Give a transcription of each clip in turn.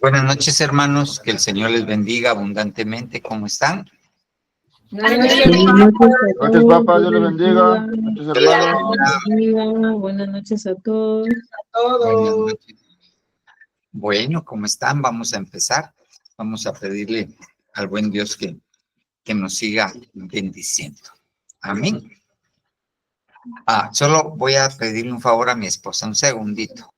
Buenas noches, hermanos. Que el Señor les bendiga abundantemente. ¿Cómo están? Buenas noches, papá, Dios le bendiga. Noches, hermano. Buenas noches a todos. Buenas noches. Bueno, ¿cómo están? Vamos a empezar. Vamos a pedirle al buen Dios que nos siga bendiciendo. Amén. Solo voy a pedirle un favor a mi esposa, un segundito.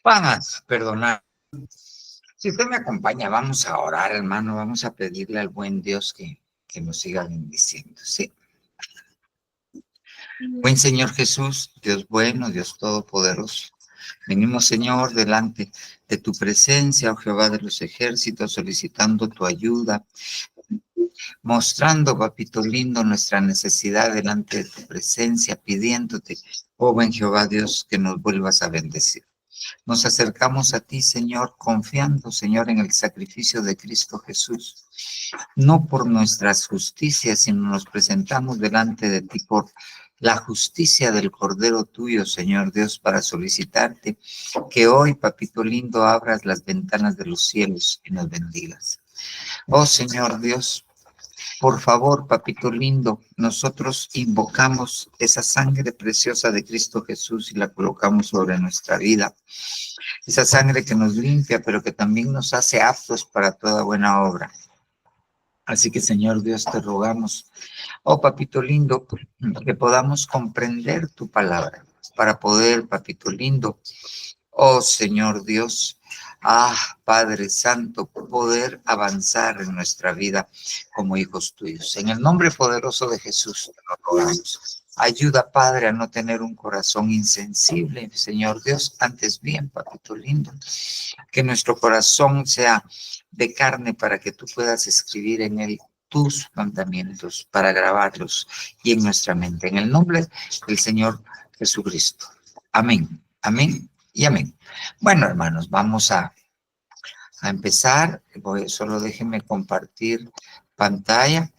Vamos, perdonar. Si usted me acompaña, vamos a orar, hermano. Vamos a pedirle al buen Dios que nos siga bendiciendo, ¿sí? Buen Señor Jesús, Dios bueno, Dios todopoderoso. Venimos, Señor, delante de tu presencia, oh Jehová de los ejércitos, solicitando tu ayuda, mostrando, papito lindo, nuestra necesidad delante de tu presencia, pidiéndote, oh buen Jehová Dios, que nos vuelvas a bendecir. Nos acercamos a ti, Señor, confiando, Señor, en el sacrificio de Cristo Jesús. No por nuestras justicias, sino nos presentamos delante de ti por la justicia del Cordero tuyo, Señor Dios, para solicitarte que hoy, papito lindo, abras las ventanas de los cielos y nos bendigas. Oh, Señor Dios, por favor, papito lindo, nosotros invocamos esa sangre preciosa de Cristo Jesús y la colocamos sobre nuestra vida. Esa sangre que nos limpia, pero que también nos hace aptos para toda buena obra. Así que, Señor Dios, te rogamos, oh papito lindo, que podamos comprender tu palabra para poder, papito lindo, oh Señor Dios, Padre Santo, poder avanzar en nuestra vida como hijos tuyos. En el nombre poderoso de Jesús te lo rogamos. Ayuda, Padre, a no tener un corazón insensible, Señor Dios, antes bien, papito lindo, que nuestro corazón sea de carne para que tú puedas escribir en él tus mandamientos, para grabarlos y en nuestra mente. En el nombre del Señor Jesucristo. Amén, amén y amén. Bueno, hermanos, vamos a empezar. Solo déjenme compartir pantalla.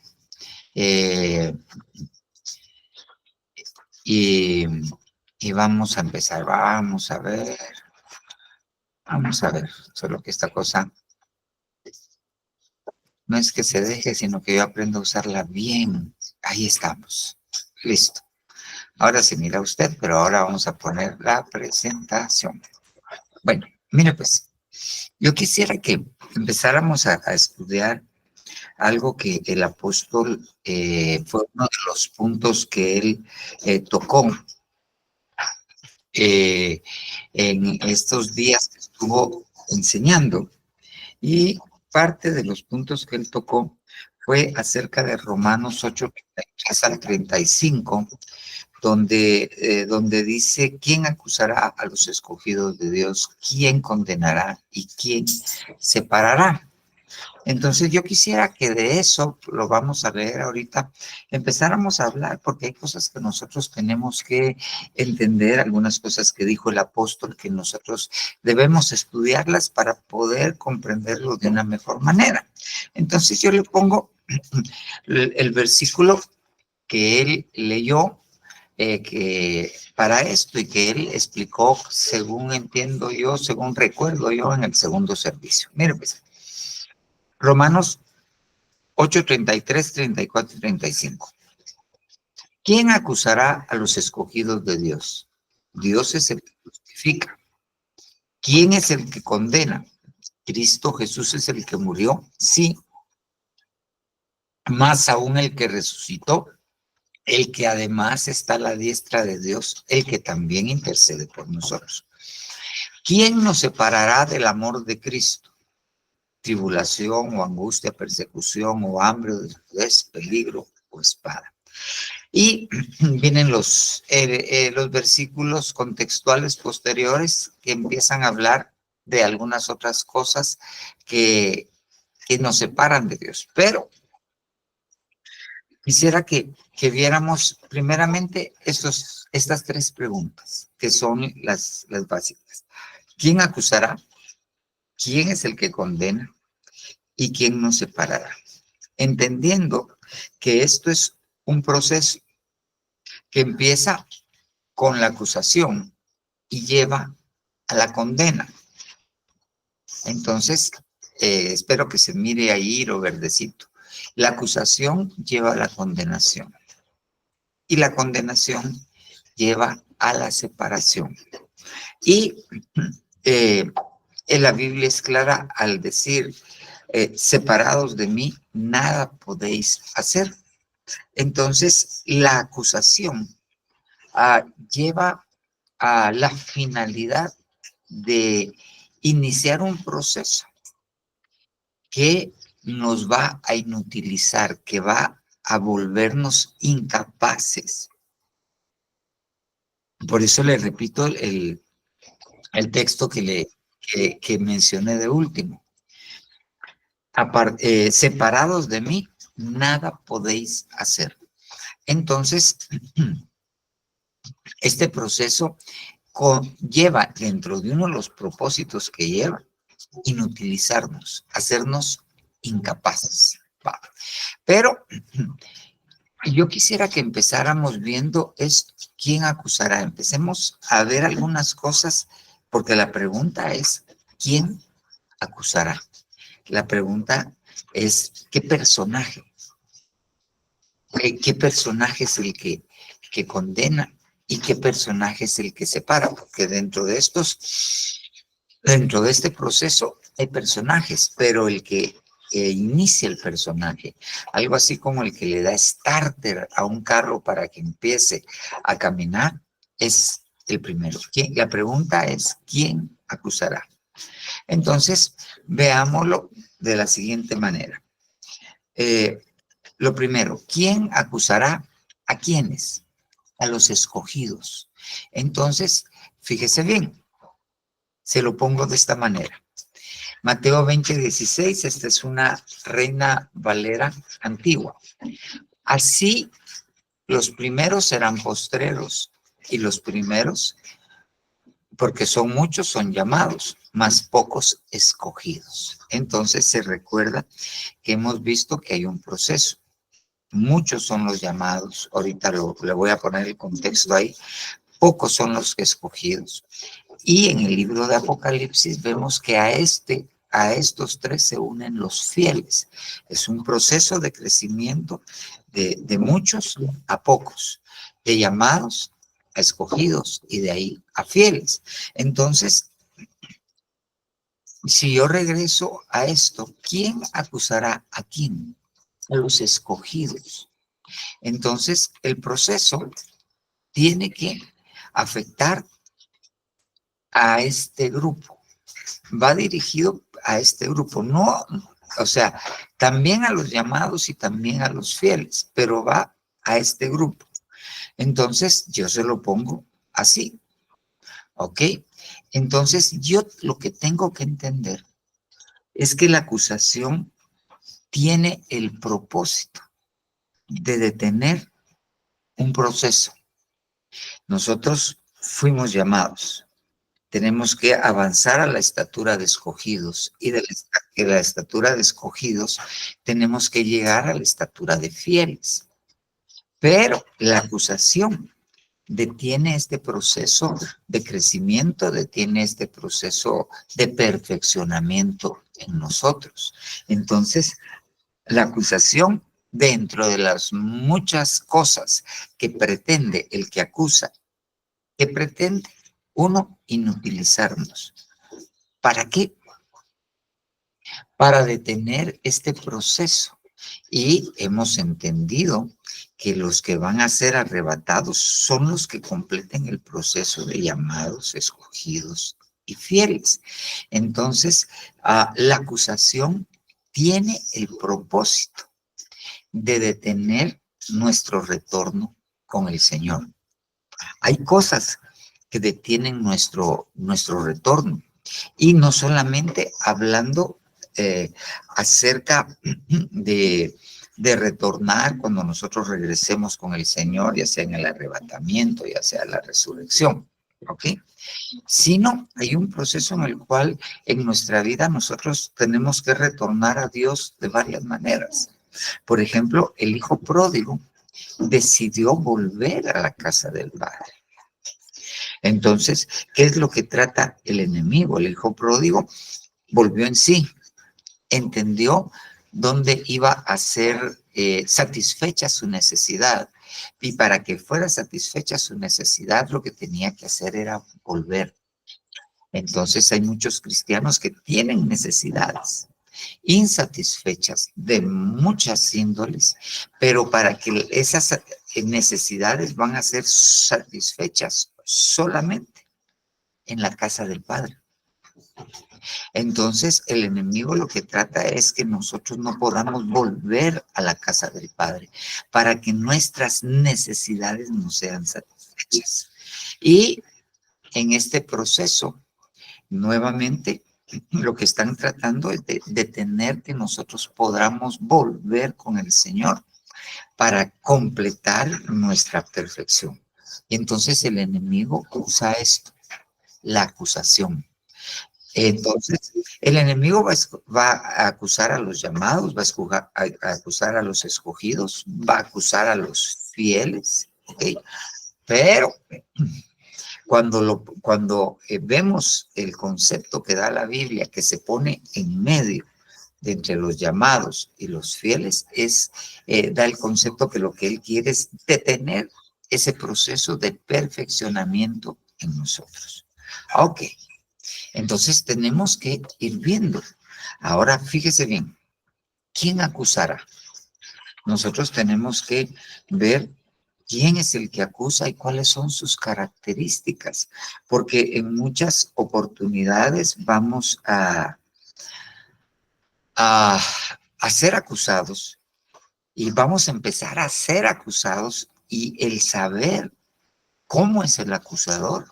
Y vamos a empezar. Vamos a ver. Solo que esta cosa no es que se deje, sino que yo aprendo a usarla bien. Ahí estamos. Listo. Ahora sí mira usted, pero ahora vamos a poner la presentación. Bueno, mire pues, yo quisiera que empezáramos a estudiar algo que el apóstol fue uno de los puntos que él tocó en estos días que estuvo enseñando. Y parte de los puntos que él tocó fue acerca de Romanos 8:33 al 35, donde dice, ¿quién acusará a los escogidos de Dios? ¿Quién condenará y quién separará? Entonces yo quisiera que de eso, lo vamos a leer ahorita, empezáramos a hablar, porque hay cosas que nosotros tenemos que entender, algunas cosas que dijo el apóstol, que nosotros debemos estudiarlas para poder comprenderlo de una mejor manera. Entonces yo le pongo el versículo que él leyó, que para esto y que él explicó, según entiendo yo, según recuerdo yo, en el segundo servicio. Mire pues, Romanos 8:33, 34 y 35. ¿Quién acusará a los escogidos de Dios? Dios es el que justifica. ¿Quién es el que condena? Cristo Jesús es el que murió, sí. Más aún el que resucitó, el que además está a la diestra de Dios, el que también intercede por nosotros. ¿Quién nos separará del amor de Cristo? Tribulación o angustia, persecución o hambre o desnudez, peligro o espada. Y vienen los versículos contextuales posteriores que empiezan a hablar de algunas otras cosas que nos separan de Dios. Pero quisiera que viéramos primeramente estas tres preguntas, que son las básicas. ¿Quién acusará? ¿Quién es el que condena? ¿Y quién nos separará? Entendiendo que esto es un proceso que empieza con la acusación y lleva a la condena. Entonces, espero que se mire ahí lo verdecito. La acusación lleva a la condenación y la condenación lleva a la separación. Y en la Biblia es clara al decir, separados de mí, nada podéis hacer. Entonces, la acusación lleva a la finalidad de iniciar un proceso que nos va a inutilizar, que va a volvernos incapaces. Por eso le repito el texto que mencioné de último. Separados de mí, nada podéis hacer. Entonces, este proceso lleva dentro de uno de los propósitos que lleva, inutilizarnos, hacernos incapaces. Pero yo quisiera que empezáramos viendo quién acusará. Empecemos a ver algunas cosas, porque la pregunta es, ¿quién acusará? La pregunta es, ¿qué personaje? ¿Qué personaje es el que condena? ¿Y qué personaje es el que separa? Porque dentro de este proceso hay personajes, pero el que inicia el personaje, algo así como el que le da starter a un carro para que empiece a caminar, es el primero. La pregunta es, ¿quién acusará? Entonces, veámoslo de la siguiente manera. Lo primero, ¿quién acusará a quiénes? A los escogidos. Entonces, fíjese bien, se lo pongo de esta manera. Mateo 20:16, esta es una Reina Valera antigua. Así, los primeros serán postreros, y los primeros, porque son muchos, son llamados, mas pocos escogidos. Entonces, se recuerda que hemos visto que hay un proceso. Muchos son los llamados, ahorita le voy a poner el contexto ahí, pocos son los escogidos. Y en el libro de Apocalipsis vemos que a estos tres se unen los fieles. Es un proceso de crecimiento de muchos a pocos, de llamados a escogidos y de ahí a fieles. Entonces, si yo regreso a esto, ¿quién acusará a quién? A los escogidos. Entonces, el proceso tiene que afectar a este grupo. Va dirigido a este grupo, no, o sea, también a los llamados y también a los fieles, pero va a este grupo. Entonces, yo se lo pongo así, ¿ok? Entonces, yo lo que tengo que entender es que la acusación tiene el propósito de detener un proceso. Nosotros fuimos llamados. Tenemos que avanzar a la estatura de escogidos y de la estatura de escogidos tenemos que llegar a la estatura de fieles. Pero la acusación detiene este proceso de crecimiento, detiene este proceso de perfeccionamiento en nosotros. Entonces, la acusación, dentro de las muchas cosas que pretende el que acusa, ¿qué pretende? Uno, inutilizarnos. ¿Para qué? Para detener este proceso. Y hemos entendido que los que van a ser arrebatados son los que completen el proceso de llamados, escogidos y fieles. Entonces, la acusación tiene el propósito de detener nuestro retorno con el Señor. Hay cosas que detienen nuestro retorno. Y no solamente hablando acerca de de retornar cuando nosotros regresemos con el Señor, ya sea en el arrebatamiento, ya sea la resurrección, ¿ok? Sino hay un proceso en el cual en nuestra vida nosotros tenemos que retornar a Dios de varias maneras. Por ejemplo, el hijo pródigo decidió volver a la casa del padre. Entonces, ¿qué es lo que trata el enemigo? El hijo pródigo volvió en sí, entendió dónde iba a ser satisfecha su necesidad. Y para que fuera satisfecha su necesidad, lo que tenía que hacer era volver. Entonces hay muchos cristianos que tienen necesidades insatisfechas de muchas índoles, pero para que esas necesidades van a ser satisfechas solamente en la casa del Padre. Entonces, el enemigo lo que trata es que nosotros no podamos volver a la casa del Padre para que nuestras necesidades no sean satisfechas. Y en este proceso, nuevamente, lo que están tratando es de detener que nosotros podamos volver con el Señor para completar nuestra perfección. Y entonces el enemigo usa esto, la acusación. Entonces, el enemigo va a acusar a los llamados, va a acusar a los escogidos, va a acusar a los fieles, ¿ok? Pero cuando vemos el concepto que da la Biblia, que se pone en medio de entre los llamados y los fieles, da el concepto que lo que él quiere es detener ese proceso de perfeccionamiento en nosotros. Ok. Entonces tenemos que ir viendo. Ahora fíjese bien, ¿quién acusará? Nosotros tenemos que ver quién es el que acusa y cuáles son sus características, porque en muchas oportunidades vamos a ser acusados y vamos a empezar a ser acusados, y el saber cómo es el acusador,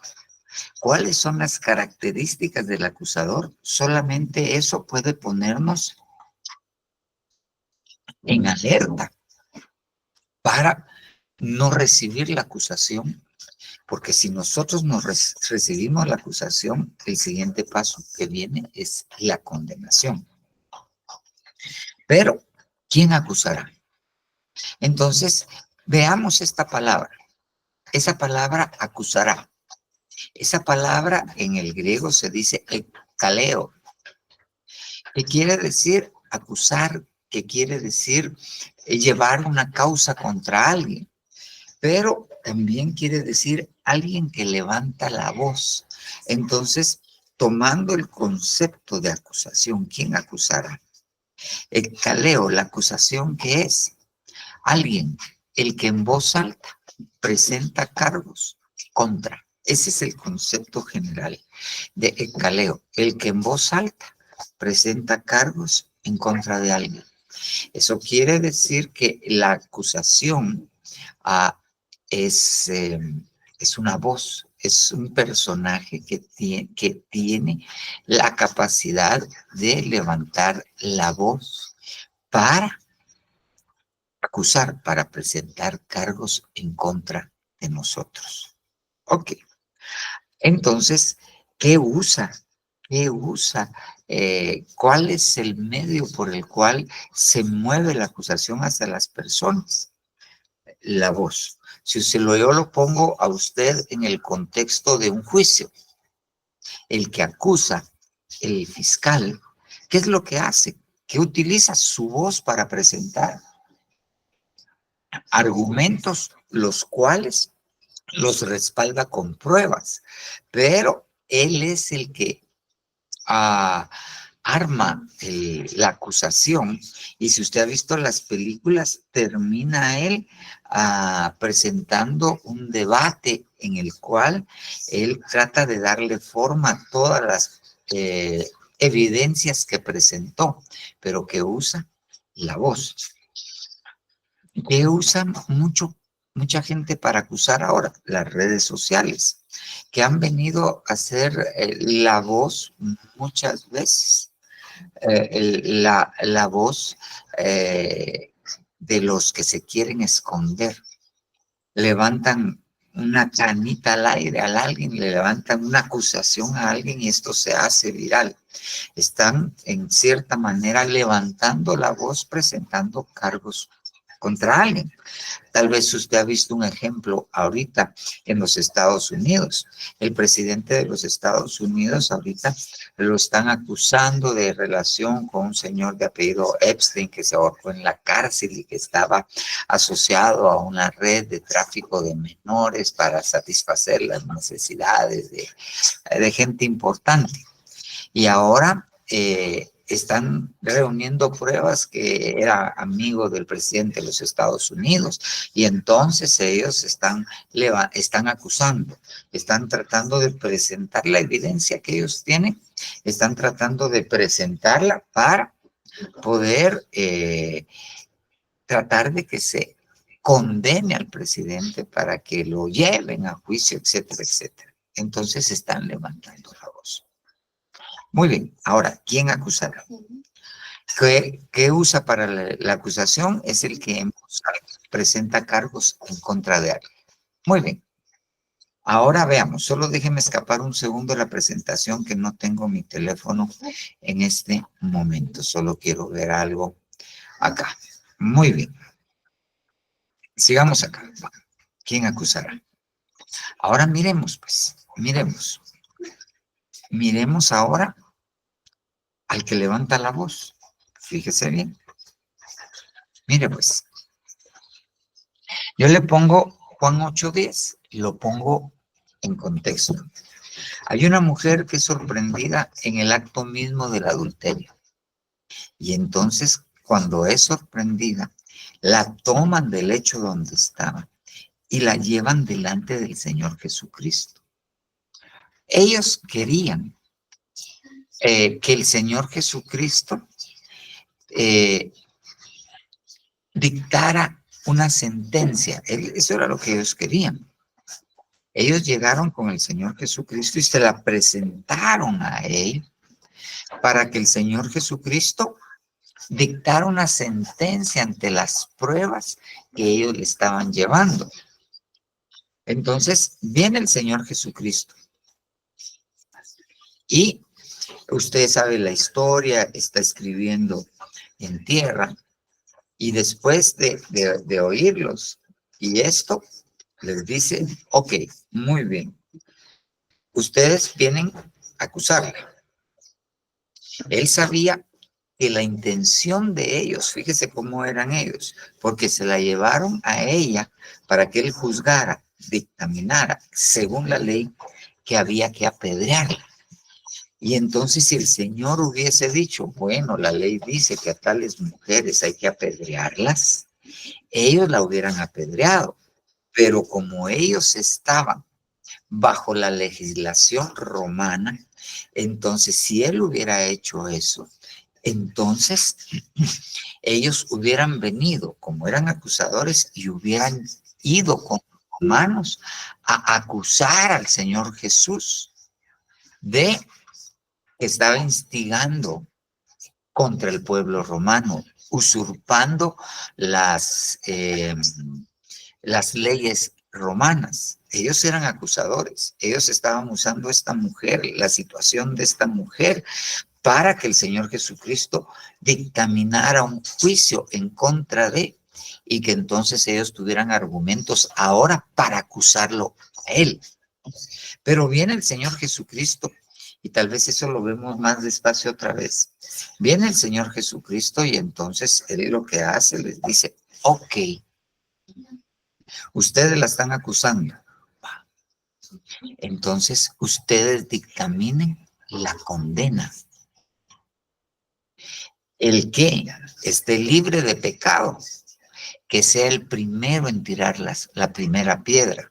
cuáles son las características del acusador, solamente eso puede ponernos en alerta para no recibir la acusación, porque si nosotros no recibimos la acusación, el siguiente paso que viene es la condenación. Pero, ¿quién acusará? Entonces, veamos esta palabra. Esa palabra acusará. Esa palabra en el griego se dice ekaleo, que quiere decir acusar, que quiere decir llevar una causa contra alguien, pero también quiere decir alguien que levanta la voz. Entonces, tomando el concepto de acusación, ¿quién acusará? Ekaleo, la acusación, que es alguien, el que en voz alta presenta cargos contra. Ese es el concepto general de ekaleo, el que en voz alta presenta cargos en contra de alguien. Eso quiere decir que la acusación es una voz, es un personaje que tiene la capacidad de levantar la voz para acusar, para presentar cargos en contra de nosotros. Ok. Entonces, ¿qué usa? ¿Qué usa? ¿Cuál es el medio por el cual se mueve la acusación hacia las personas? La voz. Si yo lo pongo a usted en el contexto de un juicio, el que acusa, el fiscal, ¿qué es lo que hace? Que utiliza su voz para presentar argumentos, los cuales los respalda con pruebas, pero él es el que arma la acusación, y si usted ha visto las películas, termina él presentando un debate en el cual él trata de darle forma a todas las evidencias que presentó, pero que usa la voz. Que usan mucha gente para acusar ahora, las redes sociales, que han venido a ser la voz muchas veces, la voz de los que se quieren esconder. Levantan una canita al aire a alguien, le levantan una acusación a alguien y esto se hace viral. Están en cierta manera levantando la voz, presentando cargos contra alguien. Tal vez usted ha visto un ejemplo ahorita en los Estados Unidos. El presidente de los Estados Unidos ahorita lo están acusando de relación con un señor de apellido Epstein que se ahorcó en la cárcel y que estaba asociado a una red de tráfico de menores para satisfacer las necesidades de gente importante. Y ahora están reuniendo pruebas que era amigo del presidente de los Estados Unidos y entonces ellos están acusando, están tratando de presentar la evidencia que ellos tienen, están tratando de presentarla para poder tratar de que se condene al presidente para que lo lleven a juicio, etcétera, etcétera. Entonces están levantando la voz. Muy bien, ahora, ¿quién acusará? ¿Qué usa para la acusación? Es el que presenta cargos en contra de alguien. Muy bien. Ahora veamos, solo déjeme escapar un segundo de la presentación que no tengo mi teléfono en este momento. Solo quiero ver algo acá. Muy bien. Sigamos acá. ¿Quién acusará? Ahora miremos, pues, miremos. Miremos ahora al que levanta la voz. Fíjese bien. Mire pues. Yo le pongo Juan 8:10, lo pongo en contexto. Hay una mujer que es sorprendida en el acto mismo del adulterio. Y entonces, cuando es sorprendida, la toman del lecho donde estaba y la llevan delante del Señor Jesucristo. Ellos querían que el Señor Jesucristo dictara una sentencia. Eso era lo que ellos querían. Ellos llegaron con el Señor Jesucristo y se la presentaron a él para que el Señor Jesucristo dictara una sentencia ante las pruebas que ellos le estaban llevando. Entonces viene el Señor Jesucristo y usted sabe la historia, está escribiendo en tierra y después de oírlos y esto les dice, ok, muy bien, ustedes vienen a acusarla. Él sabía que la intención de ellos, fíjese cómo eran ellos, porque se la llevaron a ella para que él juzgara, dictaminara, según la ley, que había que apedrearla. Y entonces si el Señor hubiese dicho, bueno, la ley dice que a tales mujeres hay que apedrearlas, ellos la hubieran apedreado. Pero como ellos estaban bajo la legislación romana, entonces si él hubiera hecho eso, entonces ellos hubieran venido, como eran acusadores, y hubieran ido con romanos a acusar al Señor Jesús de que estaba instigando contra el pueblo romano, usurpando las leyes romanas. Ellos eran acusadores, ellos estaban usando esta mujer, la situación de esta mujer, para que el Señor Jesucristo dictaminara un juicio en contra de, y que entonces ellos tuvieran argumentos ahora para acusarlo a él. Pero viene el Señor Jesucristo, y tal vez eso lo vemos más despacio otra vez. Viene el Señor Jesucristo y entonces él lo que hace, les dice, ok, ustedes la están acusando. Entonces, ustedes dictaminen la condena. El que esté libre de pecado, que sea el primero en tirar la primera piedra.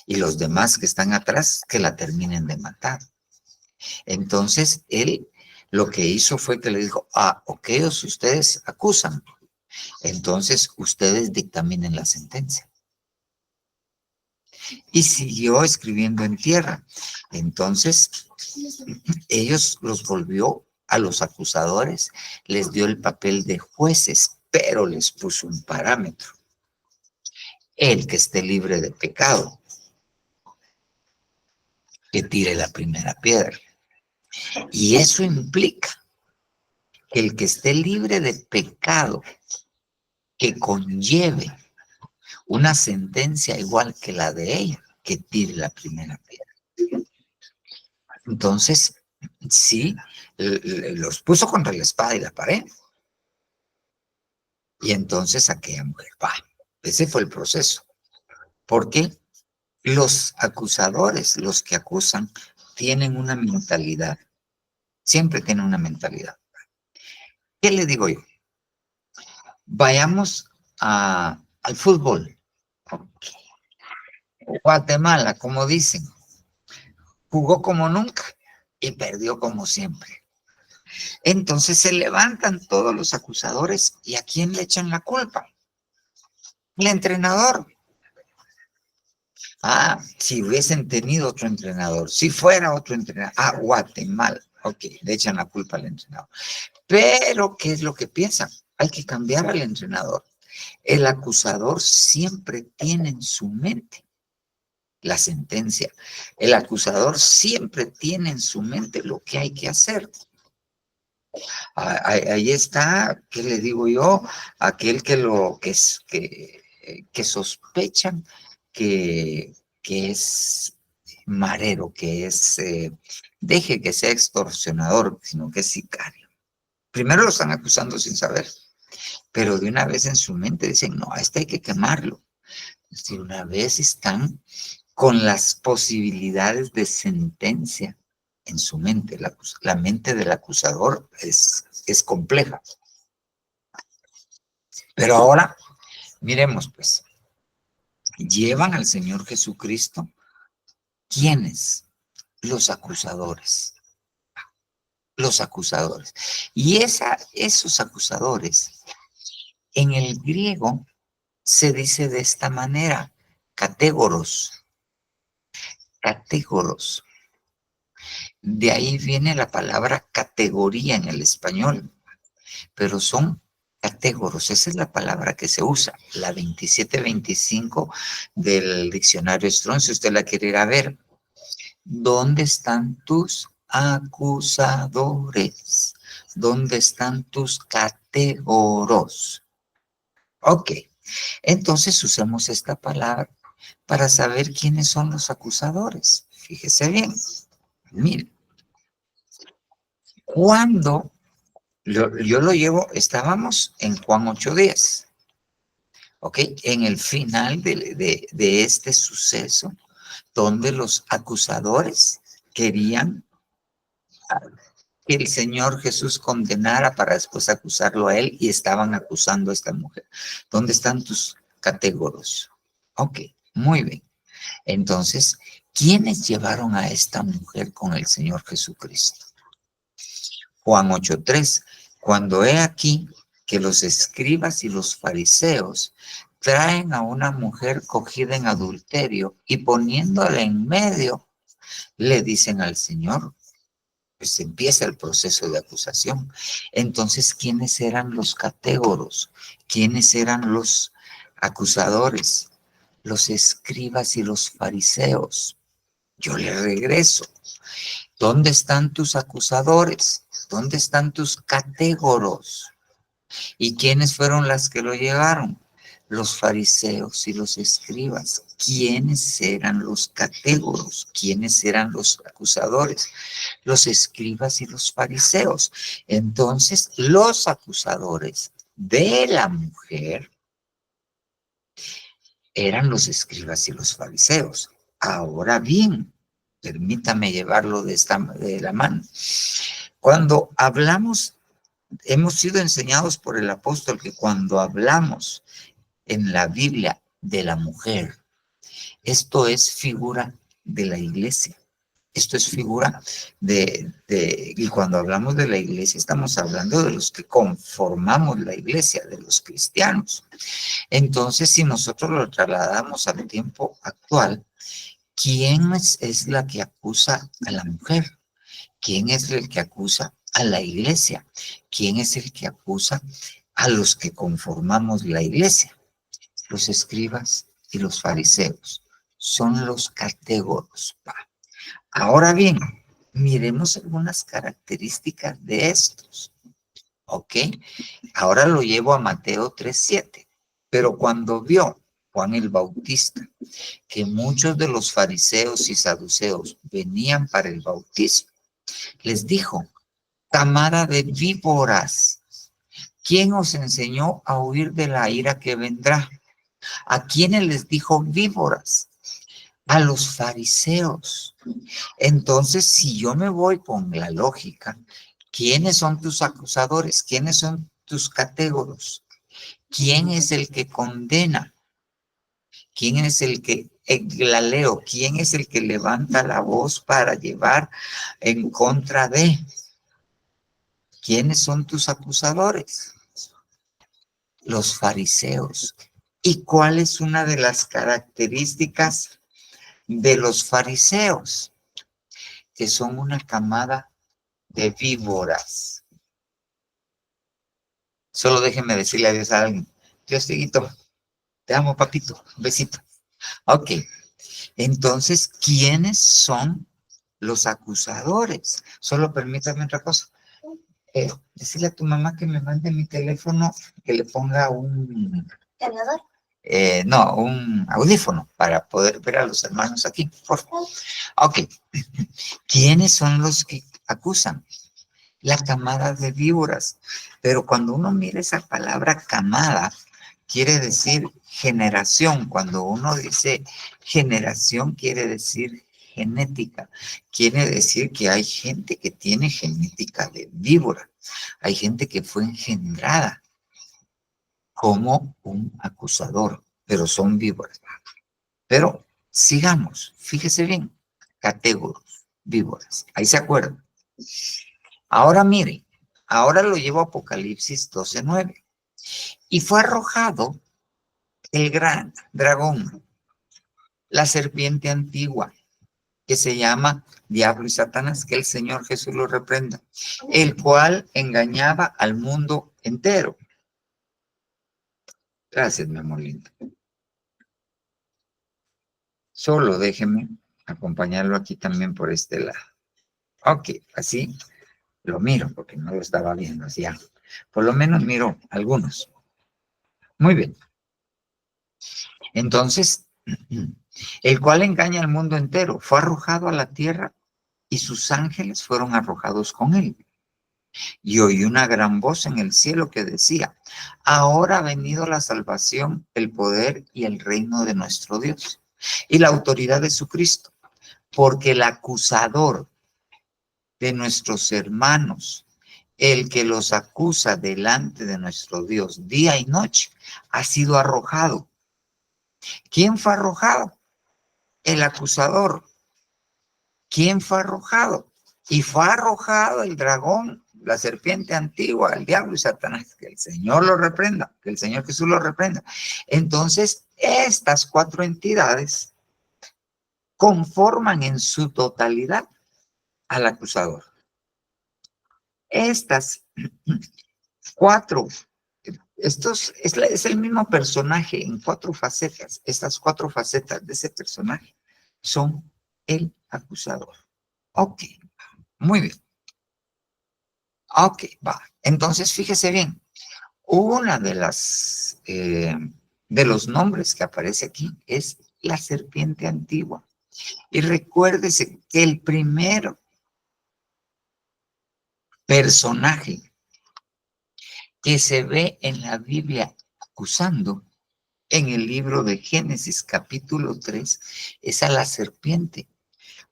Y los demás que están atrás, que la terminen de matar. Entonces, él lo que hizo fue que le dijo, ok, ustedes acusan. Entonces, ustedes dictaminen la sentencia. Y siguió escribiendo en tierra. Entonces, ellos los volvió a los acusadores, les dio el papel de jueces pero les puso un parámetro. El que esté libre de pecado, que tire la primera piedra. Y eso implica que el que esté libre de pecado, que conlleve una sentencia igual que la de ella, que tire la primera piedra. Entonces, sí, los puso contra la espada y la pared. Y entonces aquella mujer, ese fue el proceso. Porque los acusadores, los que acusan, tienen una mentalidad. Siempre tienen una mentalidad. ¿Qué le digo yo? Vayamos al fútbol. Guatemala, como dicen, jugó como nunca y perdió como siempre. Entonces se levantan todos los acusadores y ¿a quién le echan la culpa? El entrenador. Si hubiesen tenido otro entrenador, si fuera otro entrenador, Guatemala, ok, le echan la culpa al entrenador. Pero, ¿qué es lo que piensan? Hay que cambiar al entrenador. El acusador siempre tiene en su mente la sentencia. El acusador siempre tiene en su mente lo que hay que hacer. Ahí está, ¿qué le digo yo? Aquel que sospechan que es marero, que es, deje que sea extorsionador, sino que es sicario. Primero lo están acusando sin saber, pero de una vez en su mente dicen, no, a este hay que quemarlo. De una vez están con las posibilidades de sentencia en su mente. La mente del acusador es compleja. Pero ahora, miremos pues, llevan al Señor Jesucristo, ¿quiénes? Los acusadores. Los acusadores. Y esos acusadores, en el griego, se dice de esta manera, catégoros. Catégoros. De ahí viene la palabra categoría en el español, pero son catégoros, esa es la palabra que se usa, la 2725 del diccionario Strong, si usted la quiere ir a ver. ¿Dónde están tus acusadores? ¿Dónde están tus catégoros? Ok, entonces usamos esta palabra para saber quiénes son los acusadores. Fíjese bien, mire, cuando yo lo llevo, estábamos en Juan 8:10, ¿ok? En el final de este suceso, donde los acusadores querían que el Señor Jesús condenara para después acusarlo a él y estaban acusando a esta mujer. ¿Dónde están tus catégoros? Ok, muy bien. Entonces, ¿quiénes llevaron a esta mujer con el Señor Jesucristo? Juan 8:3, cuando he aquí que los escribas y los fariseos traen a una mujer cogida en adulterio y poniéndola en medio, le dicen al Señor, pues empieza el proceso de acusación. Entonces, ¿quiénes eran los catégoros? ¿Quiénes eran los acusadores? Los escribas y los fariseos. Yo le regreso. ¿Dónde están tus acusadores? ¿Dónde están tus catégoros? ¿Y quiénes fueron las que lo llevaron? Los fariseos y los escribas. ¿Quiénes eran los catégoros? ¿Quiénes eran los acusadores? Los escribas y los fariseos. Entonces, los acusadores de la mujer eran los escribas y los fariseos. Ahora bien, permítame llevarlo de la mano. Cuando hablamos, hemos sido enseñados por el apóstol que cuando hablamos en la Biblia de la mujer, esto es figura de la iglesia. Esto es figura y cuando hablamos de la iglesia estamos hablando de los que conformamos la iglesia, de los cristianos. Entonces, si nosotros lo trasladamos al tiempo actual, ¿quién es la que acusa a la mujer? ¿Quién es el que acusa a la iglesia? ¿Quién es el que acusa a los que conformamos la iglesia. Los escribas y los fariseos son los categoros. Ahora bien, miremos algunas características de estos. ¿Ok? Ahora lo llevo a Mateo 3:7. Pero cuando vio Juan el Bautista que muchos de los fariseos y saduceos venían para el bautismo, les dijo: camada de víboras, ¿quién os enseñó a huir de la ira que vendrá? ¿A quiénes les dijo víboras? A los fariseos. Entonces, si yo me voy con la lógica, ¿quiénes son tus acusadores? ¿Quiénes son tus categoros? ¿Quién es el que condena? ¿Quién es el que la leo? ¿Quién es el que levanta la voz para llevar en contra de? ¿Quiénes son tus acusadores? Los fariseos. ¿Y cuál es una de las características de los fariseos? Que son una camada de víboras. Solo déjenme decirle adiós a alguien. Dios te guito. Te amo, papito. Un besito. Ok. Entonces, ¿quiénes son los acusadores? Solo permítame otra cosa. Decirle a tu mamá que me mande mi teléfono, que le ponga un... ¿Cargador? No, un audífono para poder ver a los hermanos aquí. Por favor. Ok. ¿Quiénes son los que acusan? La camada de víboras. Pero cuando uno mira esa palabra camada, quiere decir generación. Cuando uno dice generación, quiere decir genética. Quiere decir que hay gente que tiene genética de víbora. Hay gente que fue engendrada como un acusador, pero son víboras. Pero sigamos, fíjese bien, categoros, víboras. Ahí se acuerdan. Ahora mire, ahora lo llevo a Apocalipsis 12:9. Y fue arrojado el gran dragón, la serpiente antigua, que se llama Diablo y Satanás, que el Señor Jesús lo reprenda, el cual engañaba al mundo entero. Gracias, mi amor lindo. Solo déjeme acompañarlo aquí también por este lado. Ok, así lo miro, porque no lo estaba viendo, así ya. Por lo menos miro algunos. Muy bien. Entonces, el cual engaña al mundo entero, fue arrojado a la tierra y sus ángeles fueron arrojados con él. Y oí una gran voz en el cielo que decía: ahora ha venido la salvación, el poder y el reino de nuestro Dios y la autoridad de su Cristo, porque el acusador de nuestros hermanos, el que los acusa delante de nuestro Dios día y noche, ha sido arrojado. ¿Quién fue arrojado? El acusador. ¿Quién fue arrojado? Y fue arrojado el dragón, la serpiente antigua, el diablo y Satanás. Que el Señor lo reprenda, que el Señor Jesús lo reprenda. Entonces, estas cuatro entidades conforman en su totalidad al acusador. Estas cuatro, es el mismo personaje en cuatro facetas. Estas cuatro facetas de ese personaje son el acusador. Ok, muy bien. Ok, va. Entonces, fíjese bien. Una de las de los nombres que aparece aquí es la serpiente antigua. Y recuérdese que el primer personaje que se ve en la Biblia acusando en el libro de Génesis capítulo 3 es a la serpiente,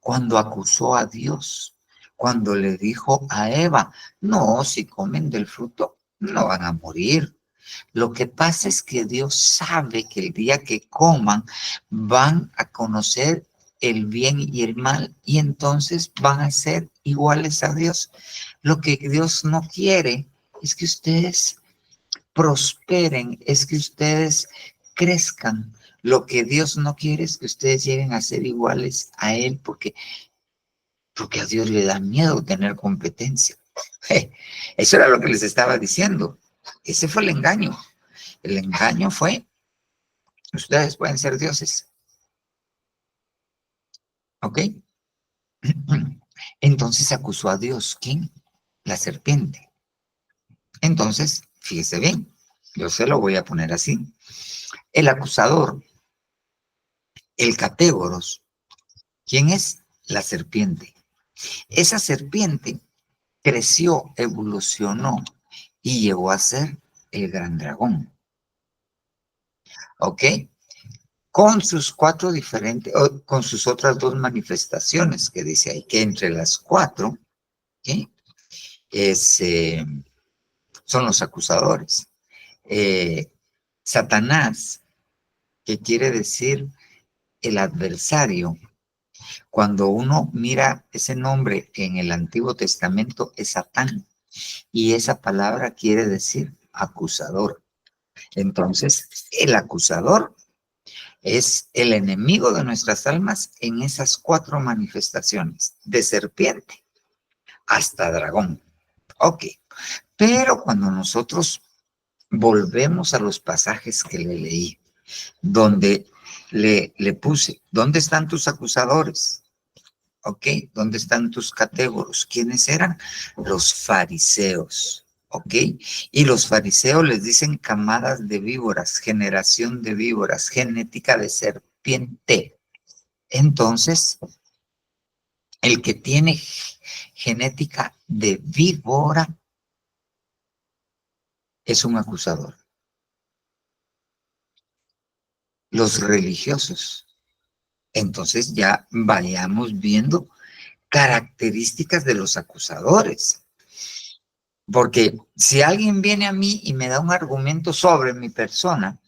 cuando acusó a Dios, cuando le dijo a Eva: no, si comen del fruto no van a morir. Lo que pasa es que Dios sabe que el día que coman van a conocer el bien y el mal y entonces van a ser iguales a Dios. Lo que Dios no quiere es que ustedes prosperen, es que ustedes crezcan. Lo que Dios no quiere es que ustedes lleguen a ser iguales a Él, porque a Dios le da miedo tener competencia. Eso era lo que les estaba diciendo. Ese fue el engaño. El engaño fue, ustedes pueden ser dioses. ¿Ok? Entonces acusó a Dios. ¿Quién? La serpiente. Entonces, fíjese bien, yo se lo voy a poner así. El acusador, el catégoros, ¿quién es? La serpiente. Esa serpiente creció, evolucionó y llegó a ser el gran dragón. ¿Ok? Con sus cuatro diferentes, con sus otras dos manifestaciones que dice ahí, que entre las cuatro, ¿ok? Es, son los acusadores. Satanás, que quiere decir el adversario. Cuando uno mira ese nombre en el Antiguo Testamento, es Satán. Y esa palabra quiere decir acusador. Entonces, el acusador es el enemigo de nuestras almas en esas cuatro manifestaciones, de serpiente hasta dragón. Ok, pero cuando nosotros volvemos a los pasajes que le leí, donde le puse, ¿dónde están tus acusadores? ¿Ok? ¿Dónde están tus catégoros? ¿Quiénes eran? Los fariseos. ¿Ok? Y los fariseos les dicen camadas de víboras, generación de víboras, genética de serpiente. Entonces, el que tiene genética de víbora es un acusador. Los religiosos. Entonces ya vayamos viendo características de los acusadores. Porque si alguien viene a mí y me da un argumento sobre mi persona,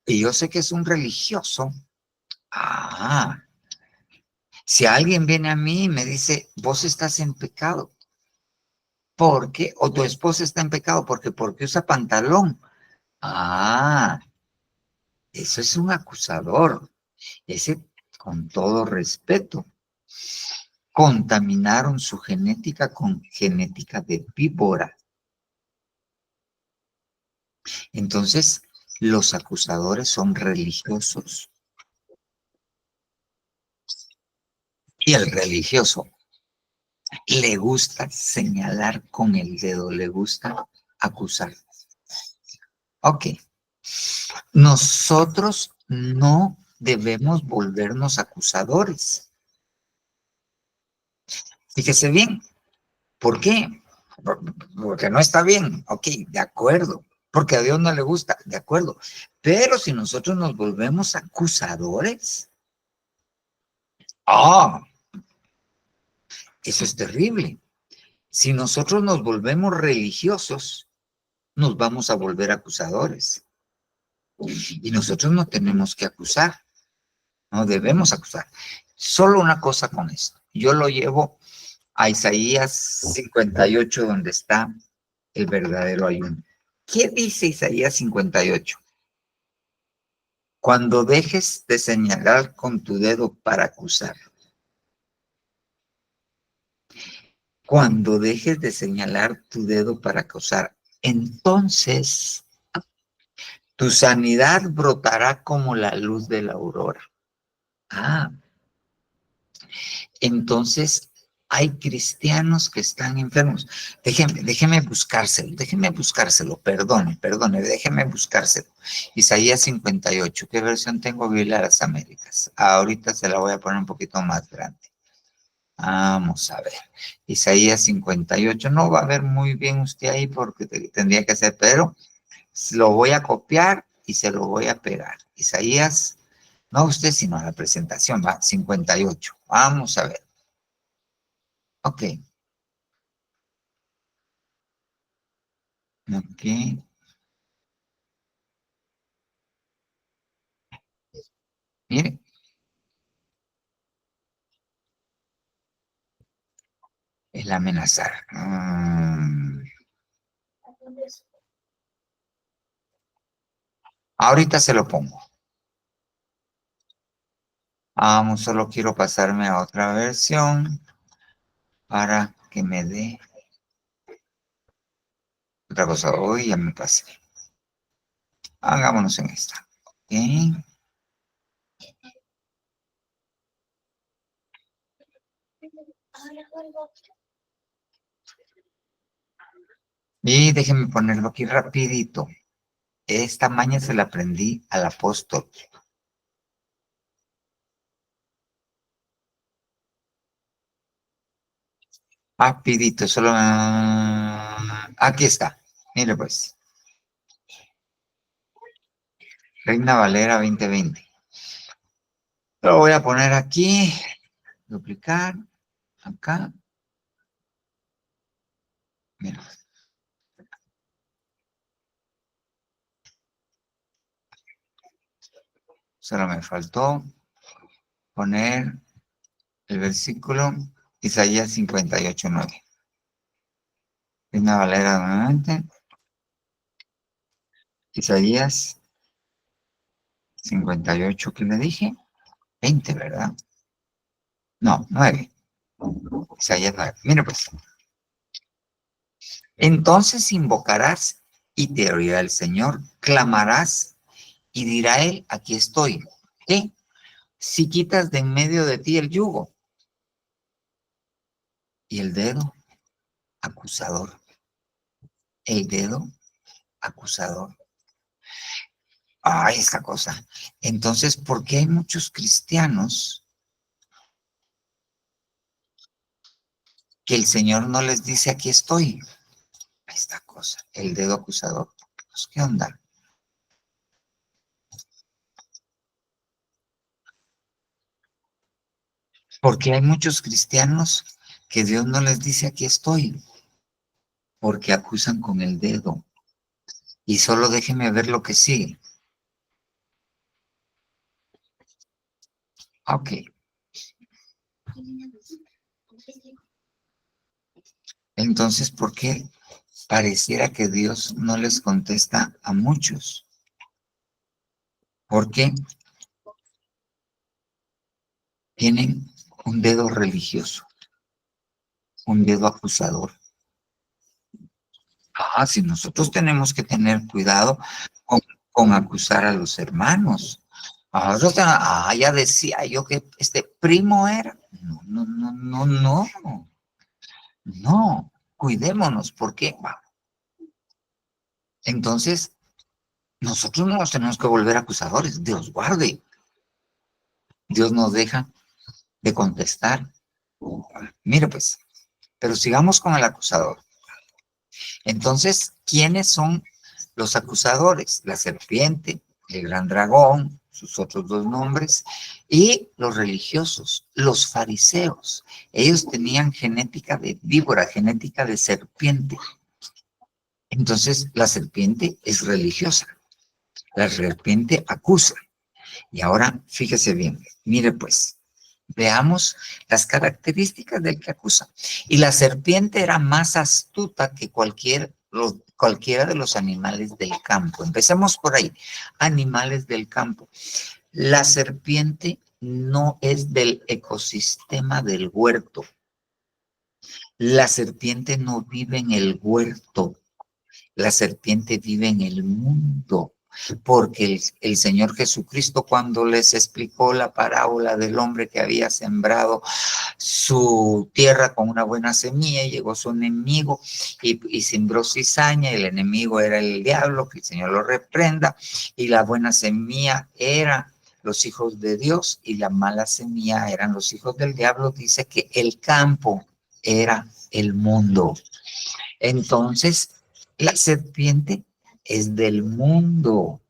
y yo sé que es un religioso, si alguien viene a mí y me dice, vos estás en pecado, porque, o tu esposa está en pecado, porque usa pantalón, eso es un acusador, ese con todo respeto. Contaminaron su genética con genética de víbora. Entonces, los acusadores son religiosos. Y el religioso le gusta señalar con el dedo, le gusta acusar. Ok. Nosotros no debemos volvernos acusadores. Fíjese bien. ¿Por qué? Porque no está bien. Ok, de acuerdo. Porque a Dios no le gusta. De acuerdo. Pero si nosotros nos volvemos acusadores, eso es terrible. Si nosotros nos volvemos religiosos, nos vamos a volver acusadores. Y nosotros no tenemos que acusar, no debemos acusar. Solo una cosa con esto. Yo lo llevo a Isaías 58, donde está el verdadero ayuno. ¿Qué dice Isaías 58? Cuando dejes de señalar con tu dedo para acusar. Cuando dejes de señalar tu dedo para acusar, entonces tu sanidad brotará como la luz de la aurora. Entonces hay cristianos que están enfermos. Déjeme buscárselo, perdone, déjeme buscárselo. Isaías 58, ¿qué versión tengo? Biblia de las Américas. Ahorita se la voy a poner un poquito más grande. Vamos a ver. Isaías 58, no va a ver muy bien usted ahí porque tendría que hacer, pero lo voy a copiar y se lo voy a pegar. Isaías, no usted, sino la presentación, va, 58. Vamos a ver. Ok. Ok. Mire, el amenazar. Ahorita se lo pongo. Vamos, solo quiero pasarme a otra versión para que me dé. Otra cosa, hoy ya me pasé. Hagámonos en esta. ¿Ok? Y déjenme ponerlo aquí rapidito. Esta maña se la aprendí al apóstol. Rapidito, solo... aquí está. Mire pues. Reina Valera 2020. Lo voy a poner aquí. Duplicar. Acá. Mira. Solo me faltó poner el versículo Isaías 58:9. Reina Valera nuevamente. Isaías 58, ¿qué le dije? 20, ¿verdad? No, 9. Isaías 9. Mira pues. Entonces invocarás y te oirá el Señor. Clamarás y dirá él, aquí estoy. ¿Qué? Si quitas de en medio de ti el yugo y el dedo acusador. El dedo acusador. Ay, esta cosa. Entonces, ¿por qué hay muchos cristianos que el Señor no les dice aquí estoy? Esta cosa, el dedo acusador. Pues, ¿qué onda? Porque hay muchos cristianos que Dios no les dice aquí estoy, porque acusan con el dedo. Y solo déjeme ver lo que sigue. Ok. Entonces, ¿por qué pareciera que Dios no les contesta a muchos? Porque tienen un dedo religioso, un dedo acusador. Si nosotros tenemos que tener cuidado con acusar a los hermanos. Ya decía yo que este primo era. No, no, no, no, no. No, cuidémonos, porque entonces nosotros no nos tenemos que volver acusadores. Dios guarde. Dios nos deja de contestar. Mire pues, pero sigamos con el acusador. Entonces, ¿quiénes son los acusadores? La serpiente, el gran dragón, sus otros dos nombres, y los religiosos, los fariseos. Ellos tenían genética de víbora, genética de serpiente. Entonces, la serpiente es religiosa. La serpiente acusa. Y ahora, fíjese bien, mire pues, veamos las características del que acusa. Y la serpiente era más astuta que cualquiera de los animales del campo. Empecemos por ahí. Animales del campo. La serpiente no es del ecosistema del huerto. La serpiente no vive en el huerto. La serpiente vive en el mundo. Porque el Señor Jesucristo, cuando les explicó la parábola del hombre que había sembrado su tierra con una buena semilla, llegó su enemigo y sembró cizaña, y el enemigo era el diablo, que el Señor lo reprenda, y la buena semilla era los hijos de Dios y la mala semilla eran los hijos del diablo. Dice que el campo era el mundo. Entonces, la serpiente es del mundo.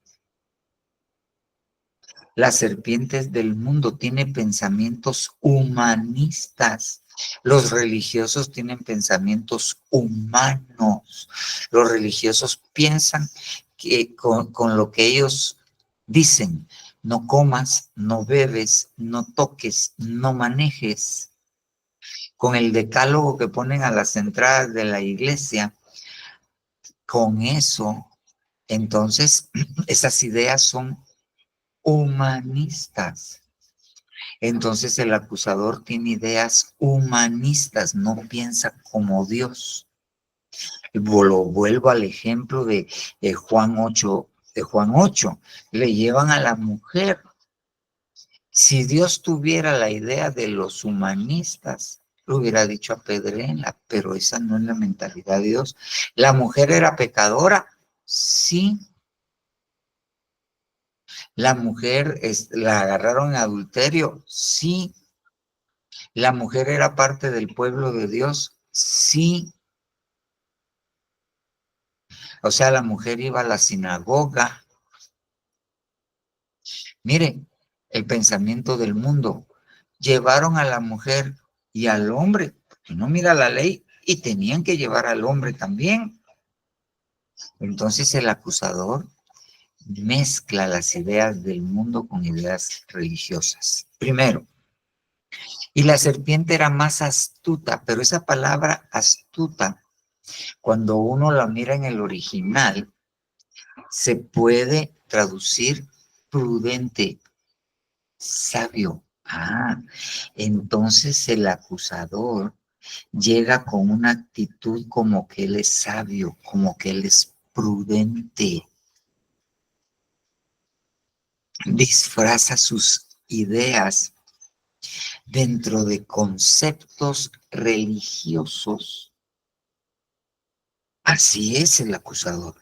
La serpiente es del mundo, tiene pensamientos humanistas. Los religiosos tienen pensamientos humanos. Los religiosos piensan que con lo que ellos dicen, no comas, no bebes, no toques, no manejes. Con el decálogo que ponen a las entradas de la iglesia, con eso, entonces, esas ideas son humanistas. Entonces el acusador tiene ideas humanistas, no piensa como Dios. Lo vuelvo al ejemplo de Juan 8, le llevan a la mujer. Si Dios tuviera la idea de los humanistas, lo hubiera dicho apedréenla, pero esa no es la mentalidad de Dios. ¿La mujer era pecadora? Sí. ¿La mujer la agarraron en adulterio? Sí. ¿La mujer era parte del pueblo de Dios? Sí. O sea, la mujer iba a la sinagoga. Mire, el pensamiento del mundo. Llevaron a la mujer y al hombre, porque no mira la ley, y tenían que llevar al hombre también. Entonces el acusador mezcla las ideas del mundo con ideas religiosas. Primero, y la serpiente era más astuta, pero esa palabra astuta, cuando uno la mira en el original, se puede traducir prudente, sabio. Entonces el acusador llega con una actitud como que él es sabio, como que él es prudente. Disfraza sus ideas dentro de conceptos religiosos. Así es el acusador.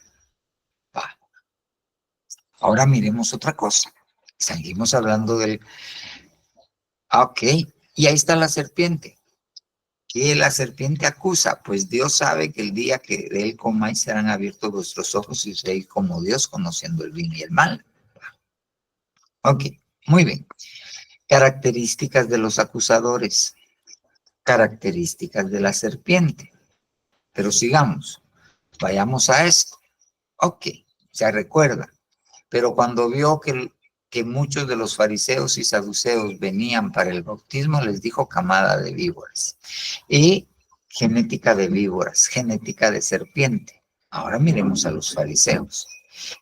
Ahora miremos otra cosa. Seguimos hablando del... Ok, y ahí está la serpiente. ¿Qué la serpiente acusa? Pues Dios sabe que el día que de él comáis serán abiertos vuestros ojos y seréis como Dios, conociendo el bien y el mal. Ok, muy bien. Características de los acusadores. Características de la serpiente. Pero sigamos. Vayamos a esto. Ok, se recuerda. Pero cuando vio que muchos de los fariseos y saduceos venían para el bautismo, les dijo camada de víboras. Y genética de víboras, genética de serpiente. Ahora miremos a los fariseos.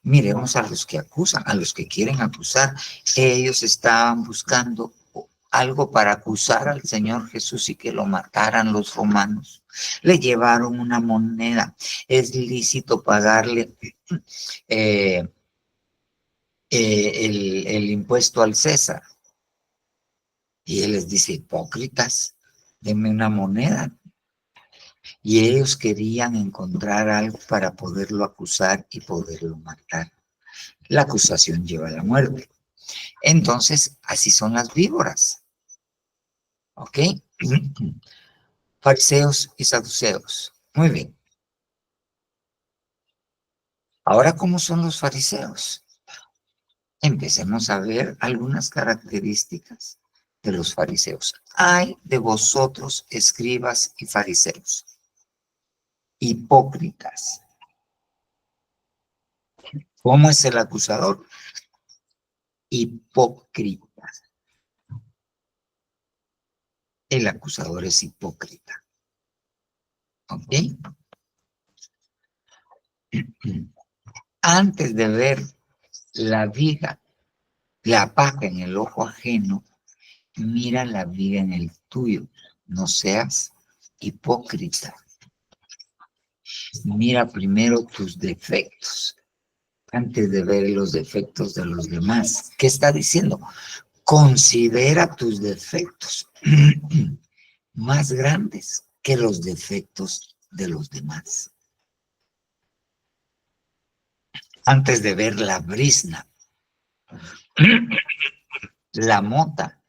Miremos a los que acusan, a los que quieren acusar. Ellos estaban buscando algo para acusar al Señor Jesús y que lo mataran los romanos. Le llevaron una moneda. Es lícito pagarle el impuesto al César. Y él les dice, hipócritas, denme una moneda. Y ellos querían encontrar algo para poderlo acusar y poderlo matar. La acusación lleva a la muerte. Entonces, así son las víboras. ¿Ok? Fariseos y saduceos. Muy bien. Ahora, ¿cómo son los fariseos? Empecemos a ver algunas características de los fariseos. Ay de vosotros, escribas y fariseos, hipócritas. ¿Cómo es el acusador? Hipócrita. El acusador es hipócrita. ¿Ok? Antes de ver la viga, la paja en el ojo ajeno, mira la viga en el tuyo. No seas hipócrita. Mira primero tus defectos antes de ver los defectos de los demás. ¿Qué está diciendo? Considera tus defectos más grandes que los defectos de los demás. Antes de ver la brizna, la mota,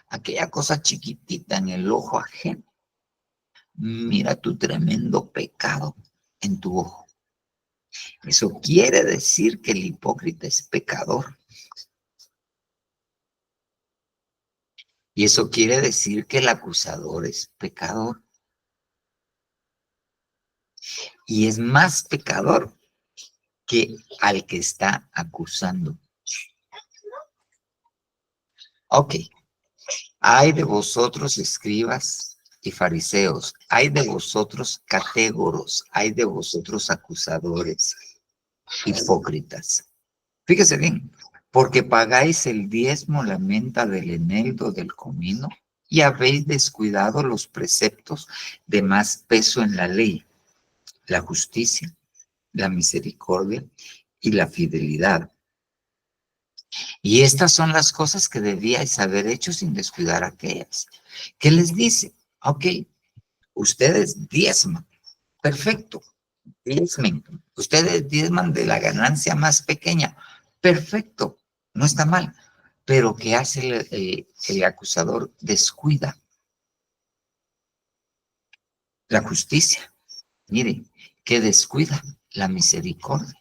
aquella cosa chiquitita en el ojo ajeno, mira tu tremendo pecado en tu ojo. Eso quiere decir que el hipócrita es pecador. Y eso quiere decir que el acusador es pecador. Y es más pecador que al que está acusando. Ok. Ay de vosotros, escribas y fariseos. Ay de vosotros, catégoros. Ay de vosotros, acusadores, hipócritas. Fíjese bien. Porque pagáis el diezmo, la menta del eneldo, del comino, y habéis descuidado los preceptos de más peso en la ley. la justicia, la misericordia y la fidelidad. Y estas son las cosas que debíais haber hecho sin descuidar aquellas. ¿Qué les dice? Ok, ustedes diezman. Perfecto. Diezmen. Ustedes diezman de la ganancia más pequeña. Perfecto. No está mal. Pero ¿qué hace el acusador? Descuida la justicia. Mire, que descuida la misericordia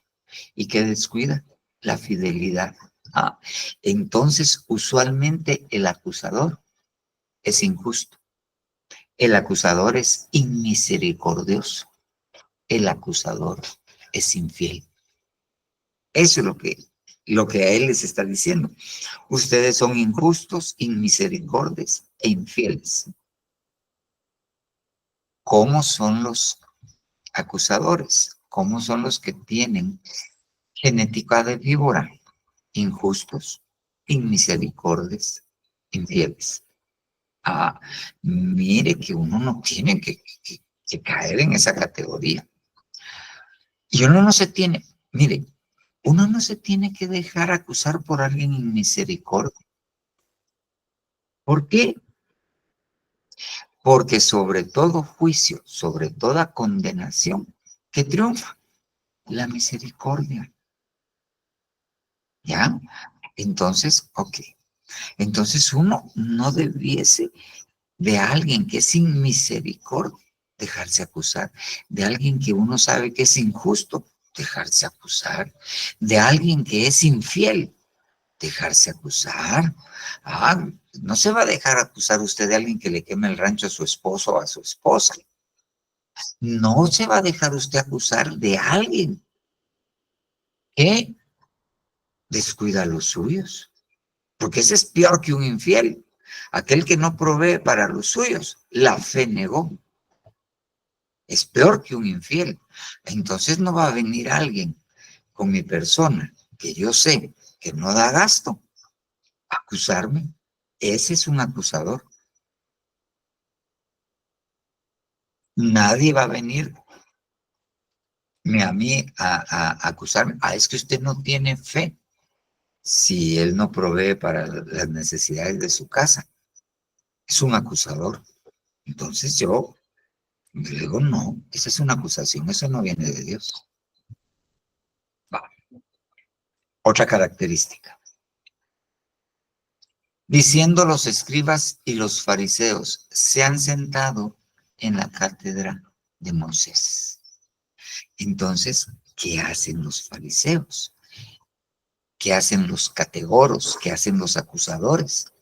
y que descuida la fidelidad. Entonces, usualmente el acusador es injusto. El acusador es inmisericordioso. El acusador es infiel. Eso es lo que a él les está diciendo. Ustedes son injustos, inmisericordes e infieles. ¿Cómo son los acusadores? ¿Cómo son los que tienen genética de víbora? Injustos, inmisericordes, infieles. Mire que uno no tiene que caer en esa categoría. Y uno no se tiene, mire, uno no se tiene que dejar acusar por alguien inmisericordia. ¿Por qué? Porque sobre todo juicio, sobre toda condenación, que triunfa la misericordia. ¿Ya? Entonces, ok. Entonces uno no debiese de alguien que es sin misericordia dejarse acusar, de alguien que uno sabe que es injusto dejarse acusar, de alguien que es infiel dejarse acusar. No se va a dejar acusar usted de alguien que le queme el rancho a su esposo o a su esposa. No se va a dejar usted acusar de alguien que descuida a los suyos, porque ese es peor que un infiel. Aquel que no provee para los suyos, la fe negó. Es peor que un infiel. Entonces no va a venir alguien con mi persona, que yo sé que no da gasto, a acusarme. Ese es un acusador. Nadie va a venir a mí a acusarme. Es que usted no tiene fe si él no provee para las necesidades de su casa. Es un acusador. Entonces yo le digo, no, esa es una acusación, eso no viene de Dios. Va. Otra característica. Diciendo los escribas y los fariseos, se han sentado en la cátedra de Moisés. Entonces, ¿qué hacen los fariseos? ¿Qué hacen los categoros? ¿Qué hacen los acusadores?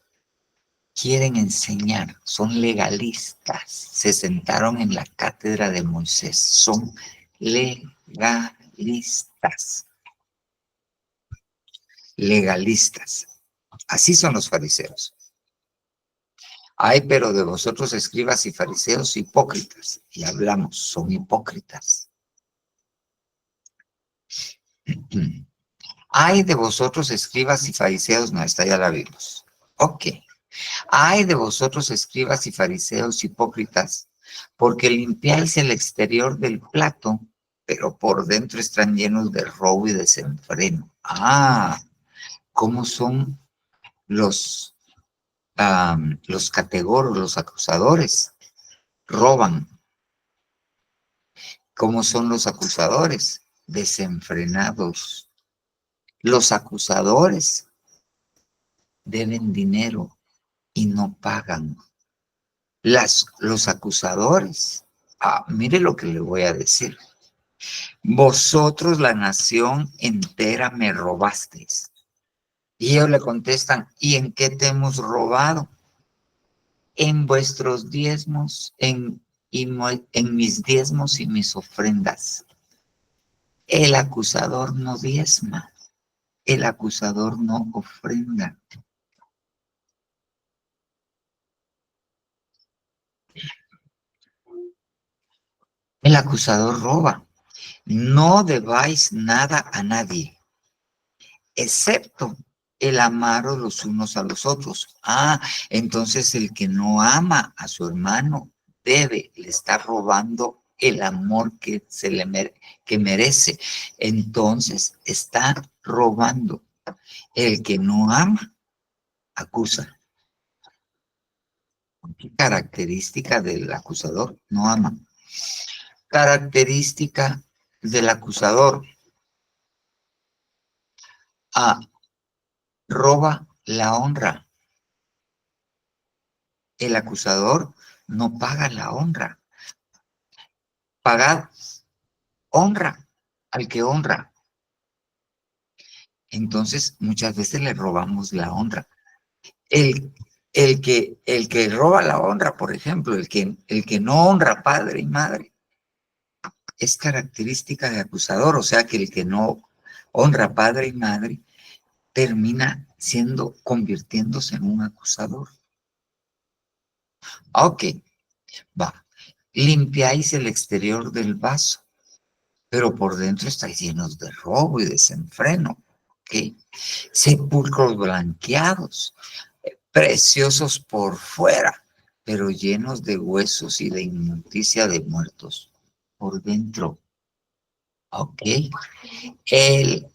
Quieren enseñar, son legalistas. Se sentaron en la cátedra de Moisés, son legalistas. Legalistas. Así son los fariseos. Ay, pero de vosotros escribas y fariseos hipócritas. Y hablamos, son hipócritas. Ay de vosotros escribas y fariseos, no, esta ya la vimos. Ok. Ay de vosotros escribas y fariseos hipócritas, porque limpiáis el exterior del plato, pero por dentro están llenos de robo y desenfreno. ¿Cómo son los categoros, los acusadores? Roban. ¿Cómo son los acusadores? Desenfrenados. Los acusadores deben dinero y no pagan. Los acusadores, mire lo que le voy a decir. Vosotros, la nación entera, me robasteis. Y ellos le contestan, ¿y en qué te hemos robado? En vuestros diezmos, en mis diezmos y mis ofrendas. El acusador no diezma, el acusador no ofrenda. El acusador roba. No debáis nada a nadie, excepto el amaros los unos a los otros. Entonces el que no ama a su hermano le está robando el amor que que merece. Entonces está robando. El que no ama, acusa. ¿Qué característica del acusador? No ama. Característica del acusador. Roba la honra. El acusador no paga la honra. Paga honra al que honra. Entonces, muchas veces le robamos la honra. El que roba la honra, por ejemplo, el que no honra padre y madre, es característica de acusador. O sea que el que no honra padre y madre termina convirtiéndose en un acusador. Ok, va. Limpiáis el exterior del vaso, pero por dentro estáis llenos de robo y desenfreno. Ok. Sepulcros blanqueados, preciosos por fuera, pero llenos de huesos y de inmundicia de muertos por dentro. Ok. El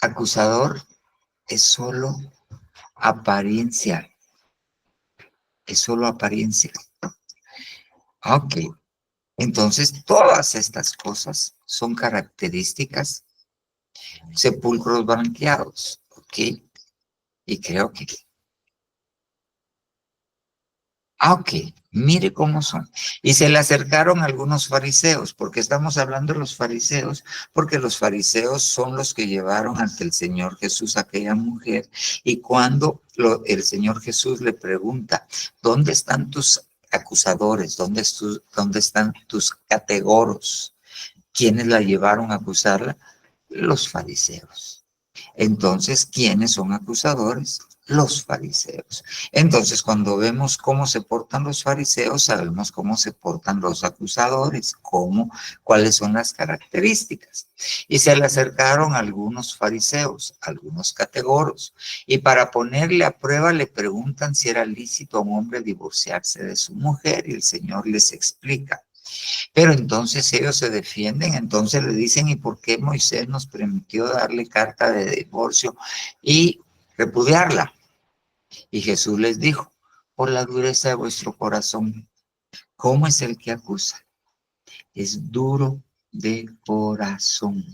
acusador es solo apariencia. Es solo apariencia. Ok. Entonces, todas estas cosas son características. Sepulcros blanqueados. Ok. Y creo que ok, mire cómo son. Y se le acercaron algunos fariseos, porque estamos hablando de los fariseos, porque los fariseos son los que llevaron ante el Señor Jesús a aquella mujer. Y cuando el Señor Jesús le pregunta, ¿dónde están tus acusadores? ¿Dónde están tus categoros? ¿Quiénes la llevaron a acusarla? Los fariseos. Entonces, ¿quiénes son acusadores? Los fariseos. Entonces, cuando vemos cómo se portan los fariseos, sabemos cómo se portan los acusadores, cuáles son las características. Y se le acercaron algunos fariseos, algunos categoros, y para ponerle a prueba le preguntan si era lícito a un hombre divorciarse de su mujer, y el Señor les explica. Pero entonces ellos se defienden, entonces le dicen, ¿y por qué Moisés nos permitió darle carta de divorcio y repudiarla? Y Jesús les dijo, por la dureza de vuestro corazón. ¿Cómo es el que acusa? Es duro de corazón.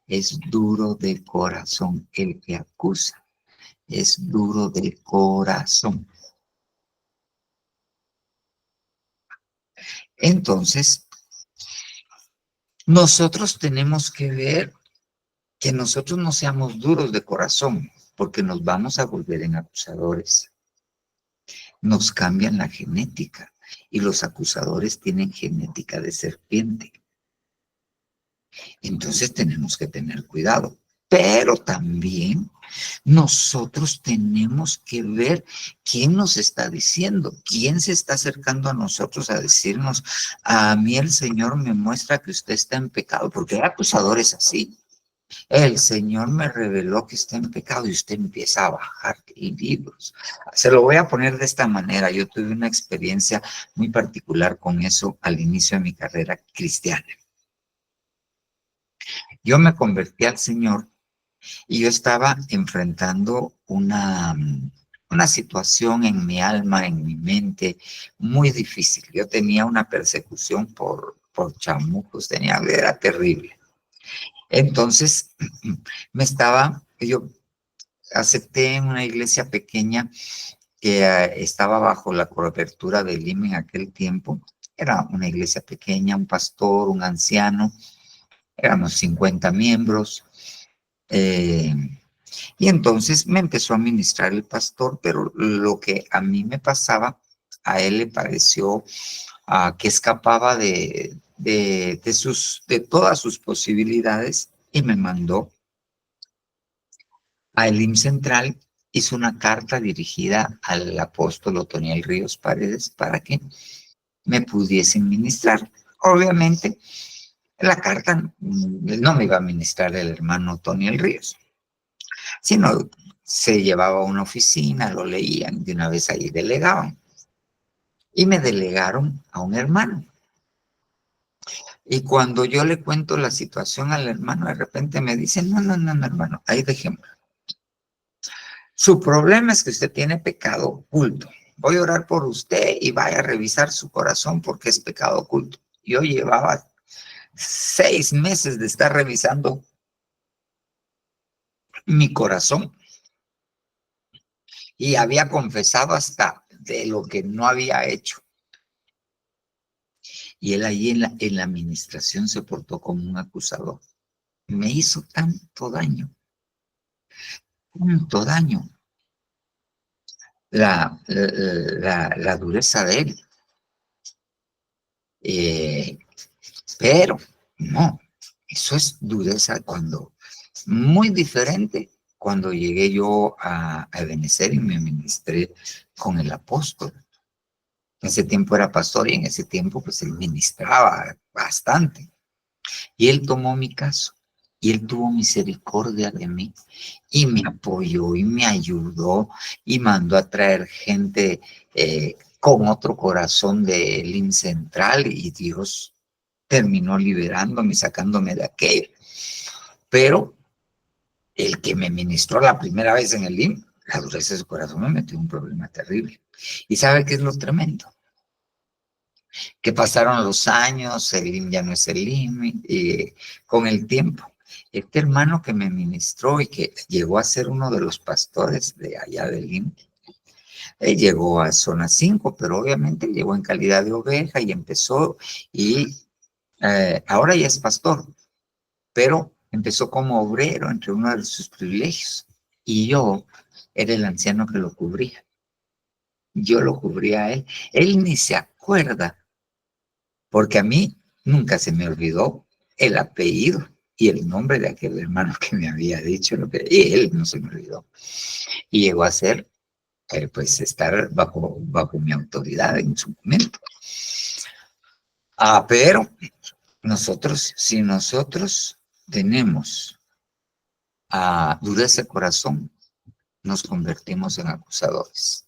Es duro de corazón. El que acusa es duro de corazón. Entonces, nosotros tenemos que ver que nosotros no seamos duros de corazón, porque nos vamos a volver en acusadores. Nos cambian la genética y los acusadores tienen genética de serpiente. Entonces tenemos que tener cuidado. Pero también nosotros tenemos que ver quién nos está diciendo, quién se está acercando a nosotros a decirnos, a mí el Señor me muestra que usted está en pecado, porque hay acusadores así. El Señor me reveló que está en pecado y usted empieza a bajar libros. Se lo voy a poner de esta manera. Yo tuve una experiencia muy particular con eso al inicio de mi carrera cristiana. Yo me convertí al Señor y yo estaba enfrentando una situación en mi alma, en mi mente, muy difícil. Yo tenía una persecución por chamucos, era terrible. Entonces, yo acepté en una iglesia pequeña que estaba bajo la cobertura del IME en aquel tiempo. Era una iglesia pequeña, un pastor, un anciano, éramos 50 miembros. Y entonces me empezó a ministrar el pastor, pero lo que a mí me pasaba, a él le pareció que escapaba de todas sus posibilidades y me mandó a el IMSS Central. Hizo una carta dirigida al apóstol Otoniel Ríos Paredes para que me pudiesen ministrar. Obviamente, la carta no me iba a ministrar el hermano Otoniel Ríos, sino se llevaba a una oficina, lo leían, de una vez ahí delegaban. Y me delegaron a un hermano. Y cuando yo le cuento la situación al hermano, de repente me dice, no, hermano, ahí dejémoslo. Su problema es que usted tiene pecado oculto. Voy a orar por usted y vaya a revisar su corazón porque es pecado oculto. Yo llevaba 6 meses de estar revisando mi corazón y había confesado hasta de lo que no había hecho. Y él ahí en la administración se portó como un acusador. Me hizo tanto daño la dureza de él. Pero no, eso es dureza cuando, muy diferente cuando llegué yo a Ebenezer y me ministré con el apóstol. En ese tiempo era pastor y en ese tiempo pues él ministraba bastante. Y él tomó mi caso y él tuvo misericordia de mí y me apoyó y me ayudó y mandó a traer gente con otro corazón de LIM Central y Dios terminó liberándome, sacándome de aquello. Pero el que me ministró la primera vez en el LIM, la dureza de su corazón me metió en un problema terrible. ¿Y sabe qué es lo tremendo? Que pasaron los años, el LIM ya no es el LIM, y con el tiempo, este hermano que me ministró y que llegó a ser uno de los pastores de allá del LIM, él llegó a zona 5, pero obviamente llegó en calidad de oveja y empezó, y ahora ya es pastor, pero empezó como obrero entre uno de sus privilegios, y yo era el anciano que lo cubría. Yo lo cubría a él. Él ni se acuerda, porque a mí nunca se me olvidó el apellido y el nombre de aquel hermano que me había dicho lo que, y él no se me olvidó. Y llegó a ser, pues, estar bajo mi autoridad en su momento. Pero nosotros, si nosotros tenemos dureza de corazón, nos convertimos en acusadores.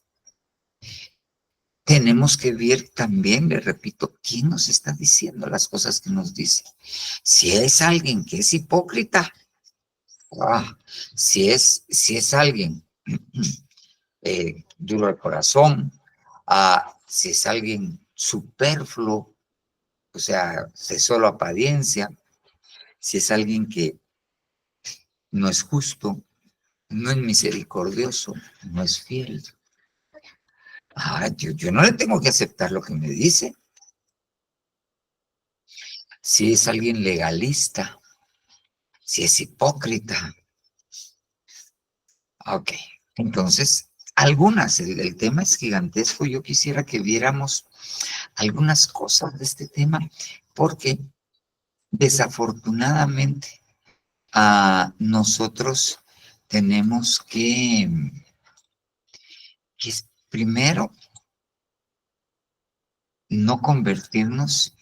Tenemos que ver también, le repito, quién nos está diciendo las cosas que nos dice. Si es alguien que es hipócrita, si es alguien duro de corazón, si es alguien superfluo, o sea, de solo apariencia, si es alguien que no es justo, no es misericordioso, no es fiel. Yo no le tengo que aceptar lo que me dice. Si es alguien legalista, si es hipócrita. Ok, entonces, el tema es gigantesco. Yo quisiera que viéramos algunas cosas de este tema, porque desafortunadamente nosotros tenemos que primero no convertirnos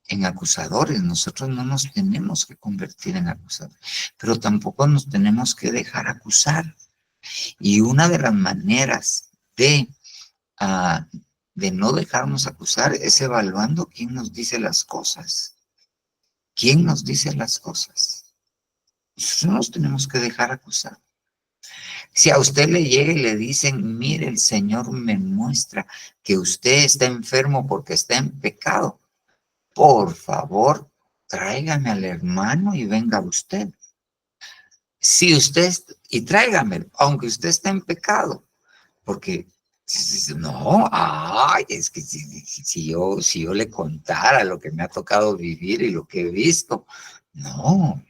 en acusadores. Nosotros no nos tenemos que convertir en acusadores, pero tampoco nos tenemos que dejar acusar. Y una de las maneras de no dejarnos acusar es evaluando quién nos dice las cosas. ¿Quién nos dice las cosas? Nosotros no nos tenemos que dejar acusar. Si a usted le llega y le dicen, mire, el Señor me muestra que usted está enfermo porque está en pecado, por favor, tráigame al hermano y venga usted. Y tráigame, aunque usted esté en pecado, porque no, es que si yo le contara lo que me ha tocado vivir y lo que he visto, no,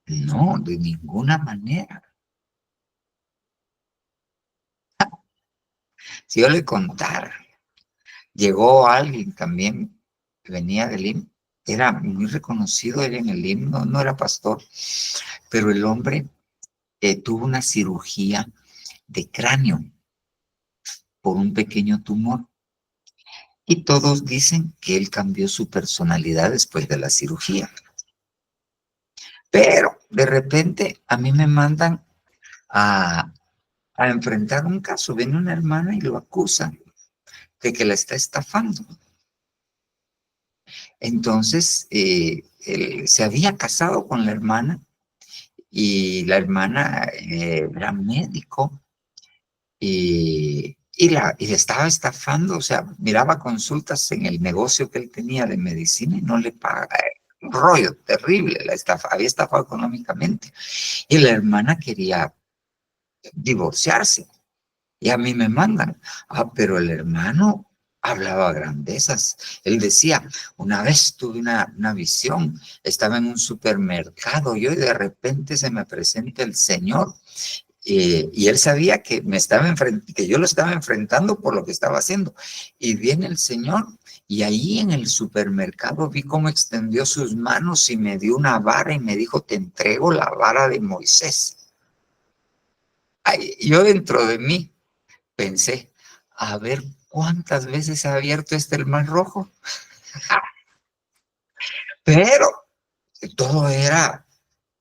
de ninguna manera. Si yo le contara, llegó alguien también que venía del IMSS, era muy reconocido él en el IMSS, no era pastor, pero el hombre tuvo una cirugía de cráneo por un pequeño tumor. Y todos dicen que él cambió su personalidad después de la cirugía. Pero de repente a mí me mandan a enfrentar un caso. Viene una hermana y lo acusa de que la está estafando. Entonces, él se había casado con la hermana y la hermana era médico y le estaba estafando, o sea, miraba consultas en el negocio que él tenía de medicina y no le pagaba. Un rollo terrible, había estafado económicamente. Y la hermana quería divorciarse. Y a mí me mandan. Pero el hermano hablaba grandezas. Él decía, una vez tuve una visión, estaba en un supermercado yo y de repente se me presenta el Señor. Y él sabía que que yo lo estaba enfrentando por lo que estaba haciendo. Y viene el Señor y ahí en el supermercado vi cómo extendió sus manos y me dio una vara y me dijo, te entrego la vara de Moisés. Ay, yo dentro de mí pensé, a ver cuántas veces ha abierto el mar rojo. Pero todo era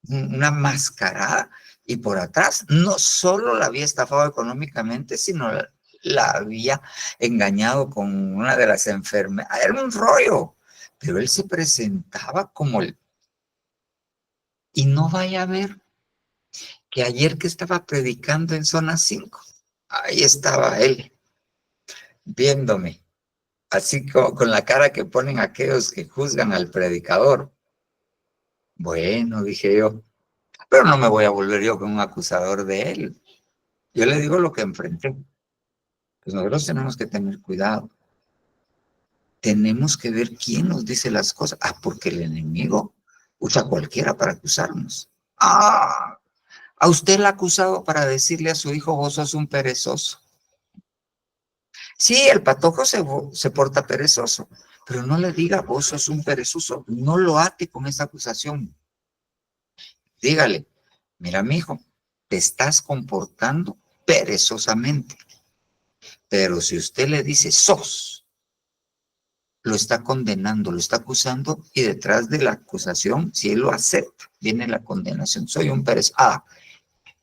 una mascarada. Y por atrás no solo la había estafado económicamente, sino la había engañado con una de las enfermedades. Era un rollo. Pero él se presentaba como el... Y no vaya a ver que ayer que estaba predicando en zona 5, ahí estaba él, viéndome. Así como con la cara que ponen aquellos que juzgan al predicador. Bueno, dije yo, pero no me voy a volver yo con un acusador de él. Yo le digo lo que enfrenté. Pues nosotros tenemos que tener cuidado. Tenemos que ver quién nos dice las cosas. Porque el enemigo usa a cualquiera para acusarnos. A usted le ha acusado para decirle a su hijo, vos sos un perezoso. Sí, el patojo se porta perezoso, pero no le diga, vos sos un perezoso. No lo ate con esa acusación. Dígale, mira, mijo, te estás comportando perezosamente. Pero si usted le dice, sos, lo está condenando, lo está acusando, y detrás de la acusación, si él lo acepta, viene la condenación. Soy un perezoso.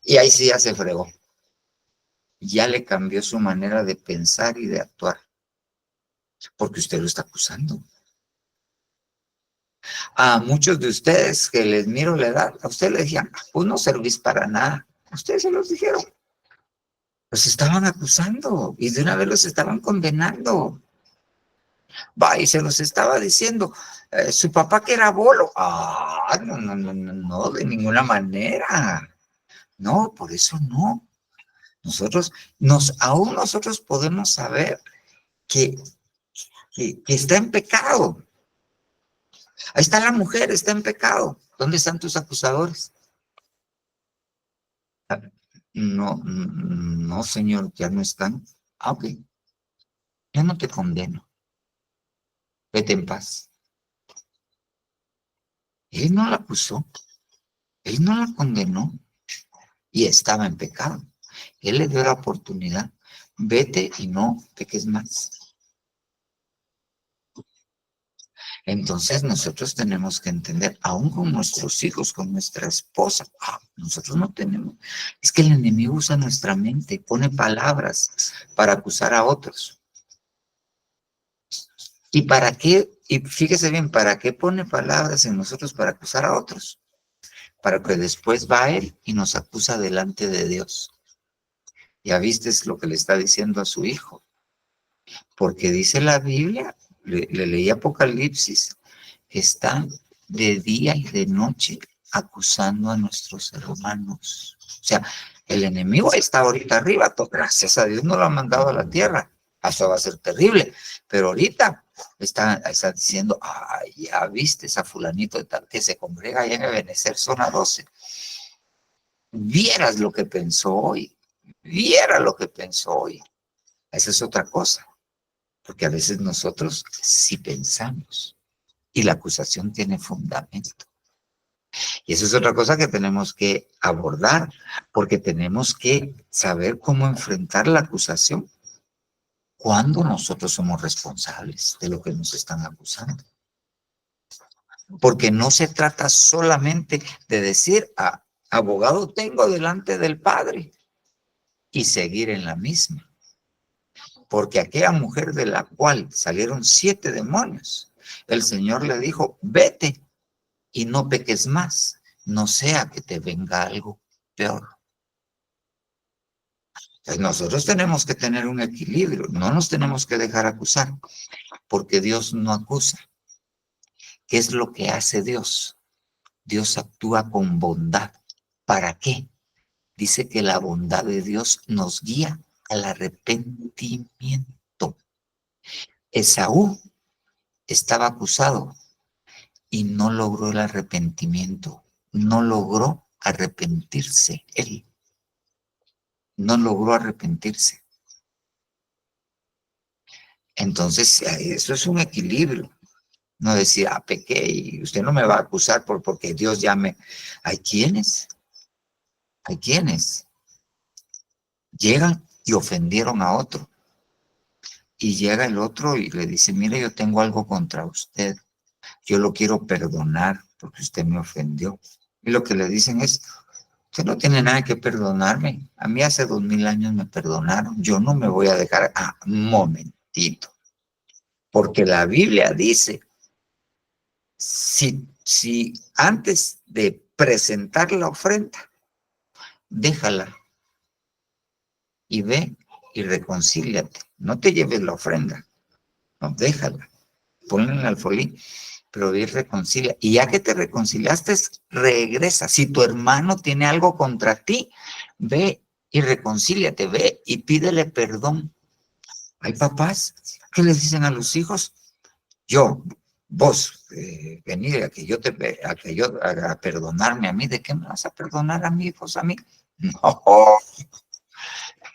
Y ahí sí ya se fregó. Ya le cambió su manera de pensar y de actuar. Porque usted lo está acusando. A muchos de ustedes que les miro la edad, a ustedes les decían, pues no servís para nada. Ustedes se los dijeron. Los estaban acusando y de una vez los estaban condenando. Va, y se los estaba diciendo, su papá que era bolo. No, de ninguna manera. No, por eso no. Aún nosotros podemos saber que está en pecado. Ahí está la mujer, está en pecado. ¿Dónde están tus acusadores? No, señor, ya no están. Ok, ya no te condeno. Vete en paz. Él no la acusó, él no la condenó y estaba en pecado. Él le dio la oportunidad. Vete y no peques más. Entonces nosotros tenemos que entender, aún con nuestros hijos, con nuestra esposa, nosotros no tenemos. Es que el enemigo usa nuestra mente, pone palabras para acusar a otros. ¿Y para qué? Y fíjese bien, ¿para qué pone palabras en nosotros para acusar a otros? Para que después va él y nos acusa delante de Dios. Ya viste lo que le está diciendo a su hijo. Porque dice la Biblia, le leí Apocalipsis, están de día y de noche acusando a nuestros hermanos. O sea, el enemigo está ahorita arriba, gracias a Dios no lo ha mandado a la tierra. Eso va a ser terrible. Pero ahorita está diciendo, ya viste esa fulanito de tal que se congrega allá en Ebenecer, zona 12. Vieras lo que pensó hoy. Viera lo que pensó hoy. Esa es otra cosa. Porque a veces nosotros sí pensamos y la acusación tiene fundamento. Y eso es otra cosa que tenemos que abordar, porque tenemos que saber cómo enfrentar la acusación cuando nosotros somos responsables de lo que nos están acusando. Porque no se trata solamente de decir, abogado tengo delante del Padre y seguir en la misma. Porque aquella mujer de la cual salieron 7 demonios, el Señor le dijo, vete y no peques más, no sea que te venga algo peor. Entonces nosotros tenemos que tener un equilibrio, no nos tenemos que dejar acusar, porque Dios no acusa. ¿Qué es lo que hace Dios? Dios actúa con bondad. ¿Para qué? Dice que la bondad de Dios nos guía al arrepentimiento. Esaú estaba acusado y no logró el arrepentimiento, no logró arrepentirse él, no logró arrepentirse. Entonces, eso es un equilibrio. No decir, pequé y usted no me va a acusar porque Dios ya me... Hay quienes llegan y ofendieron a otro. Y llega el otro y le dice, mire, yo tengo algo contra usted. Yo lo quiero perdonar porque usted me ofendió. Y lo que le dicen es, usted no tiene nada que perdonarme. A mí hace 2000 años me perdonaron. Yo no me voy a dejar... un momentito. Porque la Biblia dice, si antes de presentar la ofrenda, déjala y ve y reconcíliate. No te lleves la ofrenda, no, déjala, ponla en el alfolí, pero ve y reconcilia. Y ya que te reconciliaste, regresa. Si tu hermano tiene algo contra ti, ve y reconcíliate, ve y pídele perdón. Hay papás que les dicen a los hijos, vos, venir a perdonarme a mí. ¿De qué me vas a perdonar a mí, hijos, a mí? No,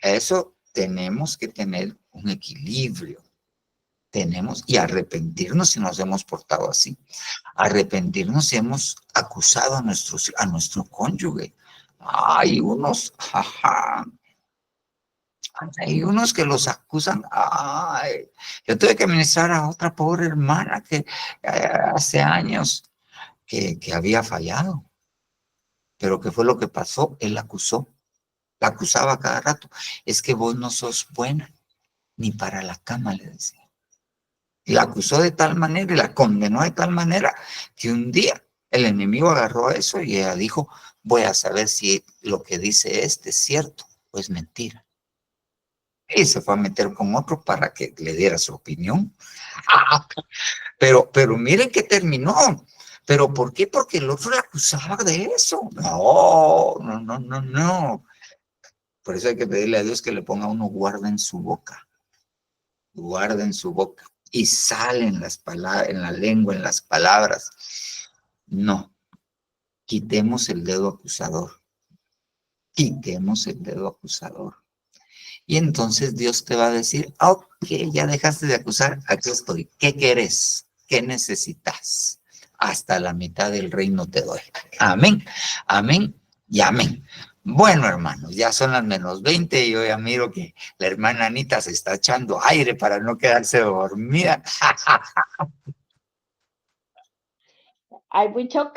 eso tenemos que tener un equilibrio. Y arrepentirnos si nos hemos portado así. Arrepentirnos si hemos acusado a nuestro cónyuge. Hay unos que los acusan. Yo tuve que ministrar a otra pobre hermana que hace años que había fallado. Pero ¿qué fue lo que pasó? Él la acusaba cada rato. Es que vos no sos buena, ni para la cama, le decía. Y la acusó de tal manera y la condenó de tal manera que un día el enemigo agarró eso y ella dijo, voy a saber si lo que dice es cierto o es mentira. Y se fue a meter con otro para que le diera su opinión. Pero miren que terminó. ¿Pero por qué? Porque el otro la acusaba de eso. No. Por eso hay que pedirle a Dios que le ponga uno guarda en su boca. Guarda en su boca. Y salen las palabras, en la lengua, en las palabras. No. Quitemos el dedo acusador. Quitemos el dedo acusador. Y entonces Dios te va a decir, ok, ya dejaste de acusar, aquí estoy. ¿Qué querés? ¿Qué necesitas? Hasta la mitad del reino te doy. Amén, amén y amén. Bueno, hermanos, ya son las -20 y yo ya miro que la hermana Anita se está echando aire para no quedarse dormida. Hay mucho